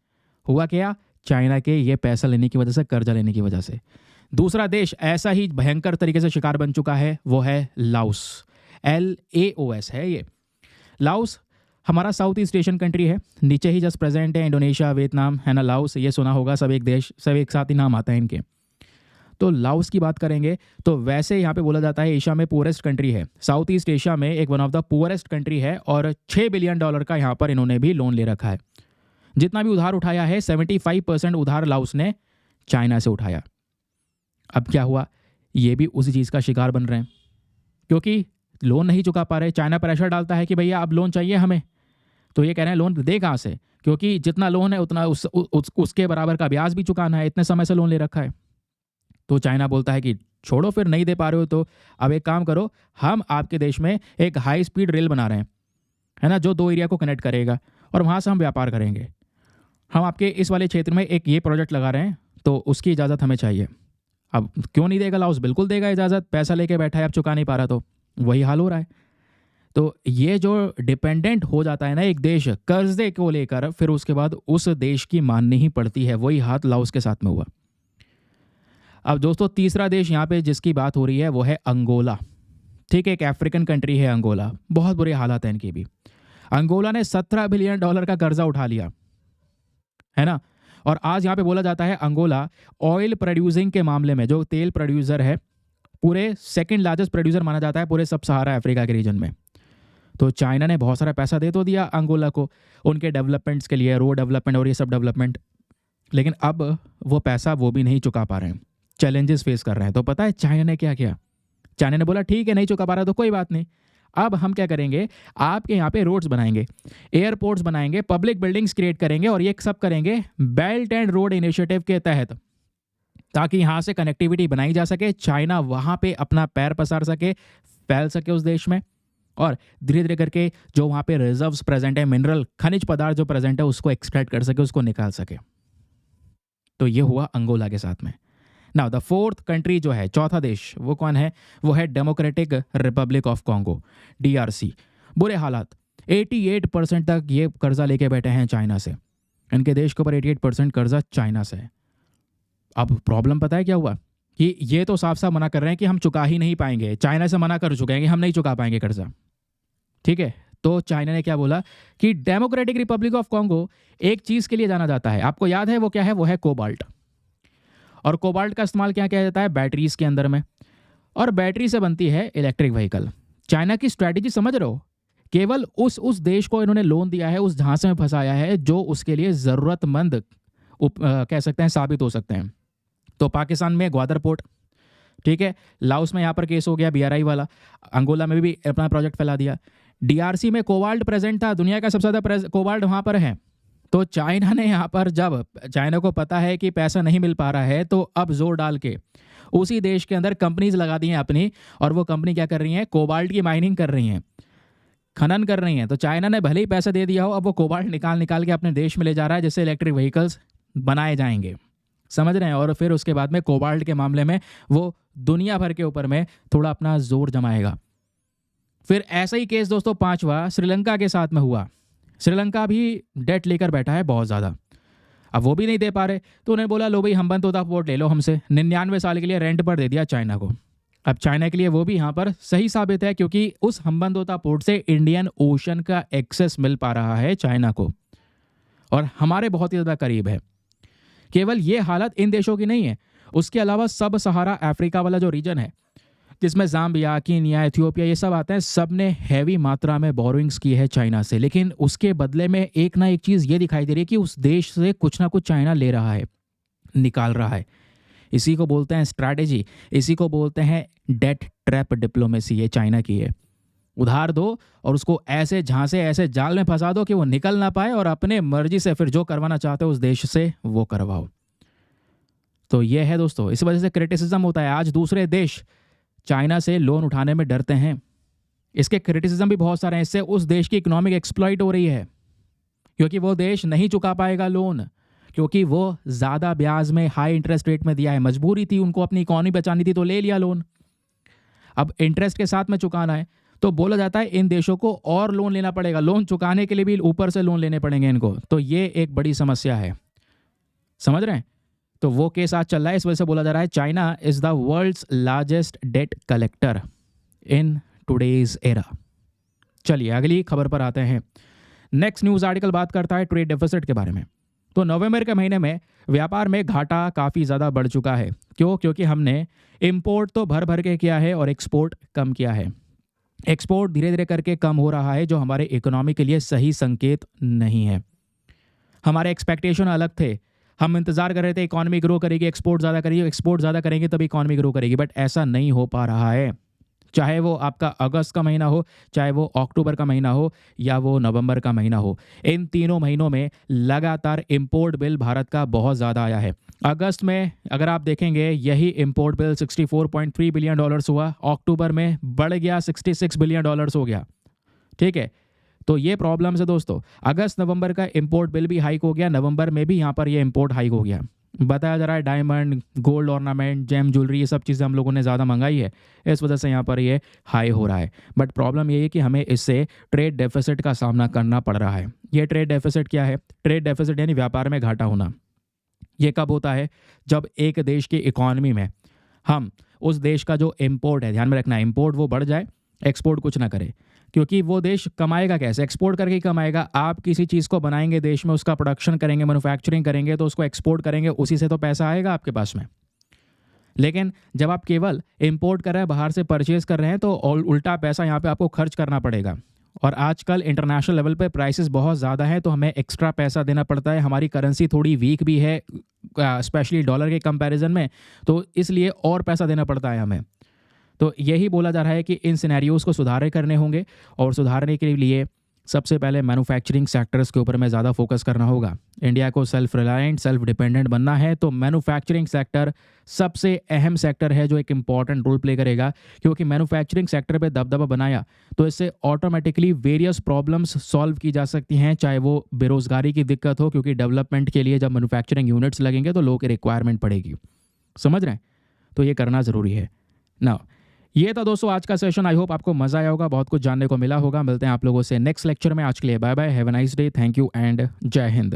हुआ क्या? चाइना के ये पैसा लेने की वजह से, कर्जा लेने की वजह से। दूसरा देश ऐसा ही भयंकर तरीके से शिकार बन चुका है, वो है लाओस। LAOS है ये। लाओस हमारा साउथ ईस्ट एशियन कंट्री है, नीचे ही जस्ट प्रेजेंट है इंडोनेशिया, वियतनाम, है ना, लाओस, ये सुना होगा, सब एक देश, सब एक साथ ही नाम आता है इनके। तो लाओस की बात करेंगे तो वैसे यहाँ पे बोला जाता है एशिया में पुअरेस्ट कंट्री है, साउथ ईस्ट एशिया में एक one of the poorest country है, और $6 बिलियन का यहाँ पर इन्होंने भी लोन ले रखा है। जितना भी उधार उठाया है 75% उधार लाओस ने चाइना से उठाया। अब क्या हुआ? ये भी उसी चीज़ का शिकार बन रहे हैं, क्योंकि लोन नहीं चुका पा रहे। चाइना प्रेशर डालता है कि भैया अब लोन चाहिए हमें, तो ये कह रहे हैं लोन दे कहाँ से, क्योंकि जितना लोन है उतना उसके बराबर का ब्याज भी चुकाना है, इतने समय से लोन ले रखा है। तो चाइना बोलता है कि छोड़ो, फिर नहीं दे पा रहे हो तो अब एक काम करो, हम आपके देश में एक हाई स्पीड रेल बना रहे हैं, है ना, जो 2 एरिया को कनेक्ट करेगा, और वहाँ से हम व्यापार करेंगे। हम आपके इस वाले क्षेत्र में एक ये प्रोजेक्ट लगा रहे हैं, तो उसकी इजाज़त हमें चाहिए। अब क्यों नहीं देगा लाओस? बिल्कुल देगा इजाज़त, पैसा लेके बैठा है, अब चुका नहीं पा रहा तो वही हाल हो रहा है। तो ये जो डिपेंडेंट हो जाता है ना एक देश कर्जे को लेकर, फिर उसके बाद उस देश की माननी ही पड़ती है। वही हाथ लाओस के साथ में हुआ। अब दोस्तों तीसरा देश यहाँ पे जिसकी बात हो रही है वो है अंगोला। ठीक है, एक अफ्रीकन कंट्री है अंगोला, बहुत बुरे हालात हैं इनकी भी। अंगोला ने $17 बिलियन का कर्जा उठा लिया, है ना। और आज यहाँ पे बोला जाता है अंगोला ऑयल प्रोड्यूसिंग के मामले में जो तेल प्रोड्यूसर है, पूरे सेकंड लार्जेस्ट प्रोड्यूसर माना जाता है पूरे सब सहारा अफ्रीका के रीजन में। तो चाइना ने बहुत सारा पैसा दे तो दिया अंगोला को उनके डेवलपमेंट्स के लिए, रोड डेवलपमेंट और ये सब डेवलपमेंट, लेकिन अब वो पैसा वो भी नहीं चुका पा रहे हैं, चैलेंजेस फेस कर रहे हैं। तो पता है चाइना ने क्या किया? चाइना ने बोला ठीक है नहीं चुका पा रहा तो कोई बात नहीं, अब हम क्या करेंगे, आपके यहाँ पे रोड्स बनाएंगे, एयरपोर्ट्स बनाएंगे, पब्लिक बिल्डिंग्स क्रिएट करेंगे, और ये सब करेंगे बेल्ट एंड रोड इनिशिएटिव के तहत, ताकि यहाँ से कनेक्टिविटी बनाई जा सके, चाइना वहाँ पे अपना पैर पसार सके, फैल सके उस देश में, और धीरे धीरे करके जो वहाँ पे रिजर्व्स प्रेजेंट है, मिनरल खनिज पदार्थ जो प्रेजेंट है उसको एक्सट्रैक्ट कर सके, उसको निकाल सके। तो ये हुआ अंगोला के साथ में। नाउ द फोर्थ कंट्री जो है, चौथा देश, वो कौन है? वो है democratic Republic of Congo, DRC। बुरे हालात, 88% तक ये कर्जा लेके बैठे हैं चाइना से। इनके देश के ऊपर 88% कर्जा चाइना से है। अब प्रॉब्लम पता है क्या हुआ कि ये तो साफ साफ मना कर रहे हैं कि हम चुका ही नहीं पाएंगे, चाइना से मना कर चुके हैं कि हम नहीं चुका पाएंगे कर्जा। ठीक है, तो चाइना ने क्या बोला कि डेमोक्रेटिक रिपब्लिक ऑफ कॉन्गो एक चीज़ के लिए जाना जाता है, आपको याद है वो क्या है? वो है कोबाल्ट। और कोबाल्ट का इस्तेमाल क्या किया जाता है? बैटरीज के अंदर में, और बैटरी से बनती है इलेक्ट्रिक व्हीकल। चाइना की स्ट्रैटेजी समझ रहे हो? केवल उस देश को इन्होंने लोन दिया है, उस झांसे में फंसाया है जो उसके लिए ज़रूरतमंद कह सकते हैं, साबित हो सकते हैं। तो पाकिस्तान में ग्वादर पोर्ट, ठीक है, लाओस में यहाँ पर केस हो गया BRI वाला, अंगोला में भी अपना प्रोजेक्ट फैला दिया, DRC में कोबाल्ट प्रेजेंट था, दुनिया का सबसे ज़्यादा कोबाल्ट वहाँ पर है। तो चाइना ने यहाँ पर, जब चाइना को पता है कि पैसा नहीं मिल पा रहा है, तो अब जोर डाल के उसी देश के अंदर कंपनीज लगा दी हैं अपनी, और वो कंपनी क्या कर रही हैं? कोबाल्ट की माइनिंग कर रही हैं, खनन कर रही हैं। तो चाइना ने भले ही पैसा दे दिया हो, अब वो कोबाल्ट निकाल निकाल के अपने देश में ले जा रहा है, जिससे इलेक्ट्रिक व्हीकल्स बनाए जाएंगे, समझ रहे हैं। और फिर उसके बाद में कोबाल्ट के मामले में वो दुनिया भर के ऊपर में थोड़ा अपना जोर जमाएगा। फिर ऐसा ही केस दोस्तों 5वां श्रीलंका के साथ में हुआ। श्रीलंका भी डेट लेकर बैठा है बहुत ज़्यादा, अब वो भी नहीं दे पा रहे, तो उन्हें बोला लो भाई हम्बनतोता पोर्ट ले लो हमसे, 99 साल के लिए रेंट पर दे दिया चाइना को। अब चाइना के लिए वो भी यहाँ पर सही साबित है, क्योंकि उस हम्बनतोता पोर्ट से इंडियन ओशन का एक्सेस मिल पा रहा है चाइना को, और हमारे बहुत ही ज़्यादा करीब है। केवल ये हालत इन देशों की नहीं है, उसके अलावा सब सहारा अफ्रीका वाला जो रीजन है, जिसमें जाम्बिया, कीनिया, इथियोपिया ये सब आते हैं, सब ने हैवी मात्रा में बोरोइंग्स की है चाइना से। लेकिन उसके बदले में एक ना एक चीज़ ये दिखाई दे रही है कि उस देश से कुछ ना कुछ चाइना ले रहा है, निकाल रहा है। इसी को बोलते हैं स्ट्रैटेजी, इसी को बोलते हैं डेट ट्रैप डिप्लोमेसी। ये चाइना की है, उधार दो और उसको ऐसे झांसे, ऐसे जाल में फंसा दो कि वो निकल ना पाए, और अपने मर्जी से फिर जो करवाना चाहते हो उस देश से वो करवाओ। तो ये है दोस्तों, इस वजह से क्रिटिसिज्म होता है। आज दूसरे देश चाइना से लोन उठाने में डरते हैं। इसके क्रिटिसिज्म भी बहुत सारे हैं। इससे उस देश की इकोनॉमिक एक्सप्लॉइट हो रही है, क्योंकि वो देश नहीं चुका पाएगा लोन, क्योंकि वो ज़्यादा ब्याज में हाई इंटरेस्ट रेट में दिया है। मजबूरी थी, उनको अपनी इकोनॉमी बचानी थी, तो ले लिया लोन। अब इंटरेस्ट के साथ में चुकाना है, तो बोला जाता है इन देशों को और लोन लेना पड़ेगा। लोन चुकाने के लिए भी ऊपर से लोन लेने पड़ेंगे इनको। तो ये एक बड़ी समस्या है, समझ रहे हैं? तो वो केस आज चल रहा है। इस वजह से बोला जा रहा है China is the world's largest debt collector in today's era. चलिए अगली खबर पर आते हैं। नेक्स्ट न्यूज़ आर्टिकल बात करता है ट्रेड डेफिसिट के बारे में। तो नवंबर के महीने में व्यापार में घाटा काफ़ी ज़्यादा बढ़ चुका है। क्यों? क्योंकि हमने इंपोर्ट तो भर भर के किया है और एक्सपोर्ट कम किया है। एक्सपोर्ट धीरे धीरे करके कम हो रहा है, जो हमारे इकोनॉमी के लिए सही संकेत नहीं है। हमारे एक्सपेक्टेशन अलग थे। हम इंतजार कर रहे थे इकोनॉमी ग्रो करेगी, एक्सपोर्ट ज़्यादा करेगी, एक्सपोर्ट ज़्यादा करेंगे तभी इकोनॉमी ग्रो करेगी, बट ऐसा नहीं हो पा रहा है। चाहे वो आपका अगस्त का महीना हो, चाहे वो अक्टूबर का महीना हो, या वो नवंबर का महीना हो, इन तीनों महीनों में लगातार इंपोर्ट बिल भारत का बहुत ज़्यादा आया है। अगस्त में अगर आप देखेंगे यही इंपोर्ट बिल $64.3 बिलियन हुआ, अक्टूबर में बढ़ गया $66 बिलियन हो गया। ठीक है, तो ये प्रॉब्लम्स है दोस्तों। अगस्त नवंबर का इंपोर्ट बिल भी हाइक हो गया, नवंबर में भी यहाँ पर ये इंपोर्ट हाइक हो गया। बताया जा रहा है diamond, gold ornament, gem jewellery, ये सब चीज़ें हम लोगों ने ज़्यादा मंगाई है, इस वजह से यहाँ पर ये हाई हो रहा है। बट प्रॉब्लम ये है कि हमें इससे ट्रेड डेफिसिट का सामना करना पड़ रहा है। ये ट्रेड डेफिसिट क्या है? ट्रेड डेफिसिट यानी व्यापार में घाटा होना। ये कब होता है? जब एक देश की इकॉनमी में हम उस देश का जो इम्पोर्ट है, ध्यान में रखना, इम्पोर्ट वो बढ़ जाए, एक्सपोर्ट कुछ ना करे। क्योंकि वो देश कमाएगा कैसे? एक्सपोर्ट करके ही कमाएगा। आप किसी चीज़ को बनाएंगे देश में, उसका प्रोडक्शन करेंगे, मैन्युफैक्चरिंग करेंगे, तो उसको एक्सपोर्ट करेंगे, उसी से तो पैसा आएगा आपके पास में। लेकिन जब आप केवल इंपोर्ट कर रहे हैं, बाहर से परचेज कर रहे हैं, तो उल्टा पैसा यहाँ पे आपको खर्च करना पड़ेगा। और आजकल इंटरनेशनल लेवल पे प्राइसेस बहुत ज़्यादा हैं, तो हमें एक्स्ट्रा पैसा देना पड़ता है। हमारी करेंसी थोड़ी वीक भी है, स्पेशली डॉलर के कंपैरिजन में, तो इसलिए और पैसा देना पड़ता है हमें। तो यही बोला जा रहा है कि इन सिनेरियोज़ को सुधारे करने होंगे, और सुधारने के लिए सबसे पहले मैन्युफैक्चरिंग सेक्टर्स के ऊपर में ज़्यादा फोकस करना होगा। इंडिया को सेल्फ रिलायंट, सेल्फ डिपेंडेंट बनना है, तो मैन्युफैक्चरिंग सेक्टर सबसे अहम सेक्टर है जो एक इम्पॉर्टेंट रोल प्ले करेगा। क्योंकि मैन्युफैक्चरिंग सेक्टर पे दबदबा बनाया तो इससे ऑटोमेटिकली वेरियस प्रॉब्लम्स सॉल्व की जा सकती हैं, चाहे वो बेरोज़गारी की दिक्कत हो, क्योंकि डेवलपमेंट के लिए जब मैन्युफैक्चरिंग यूनिट्स लगेंगे तो लोगों की रिक्वायरमेंट पड़ेगी। समझ रहे हैं? तो ये करना ज़रूरी है ना। ये था दोस्तों आज का सेशन। आई होप आपको मज़ा आया होगा, बहुत कुछ जानने को मिला होगा। मिलते हैं आप लोगों से नेक्स्ट लेक्चर में। आज के लिए bye bye, have a nice day, thank you and जय हिंद।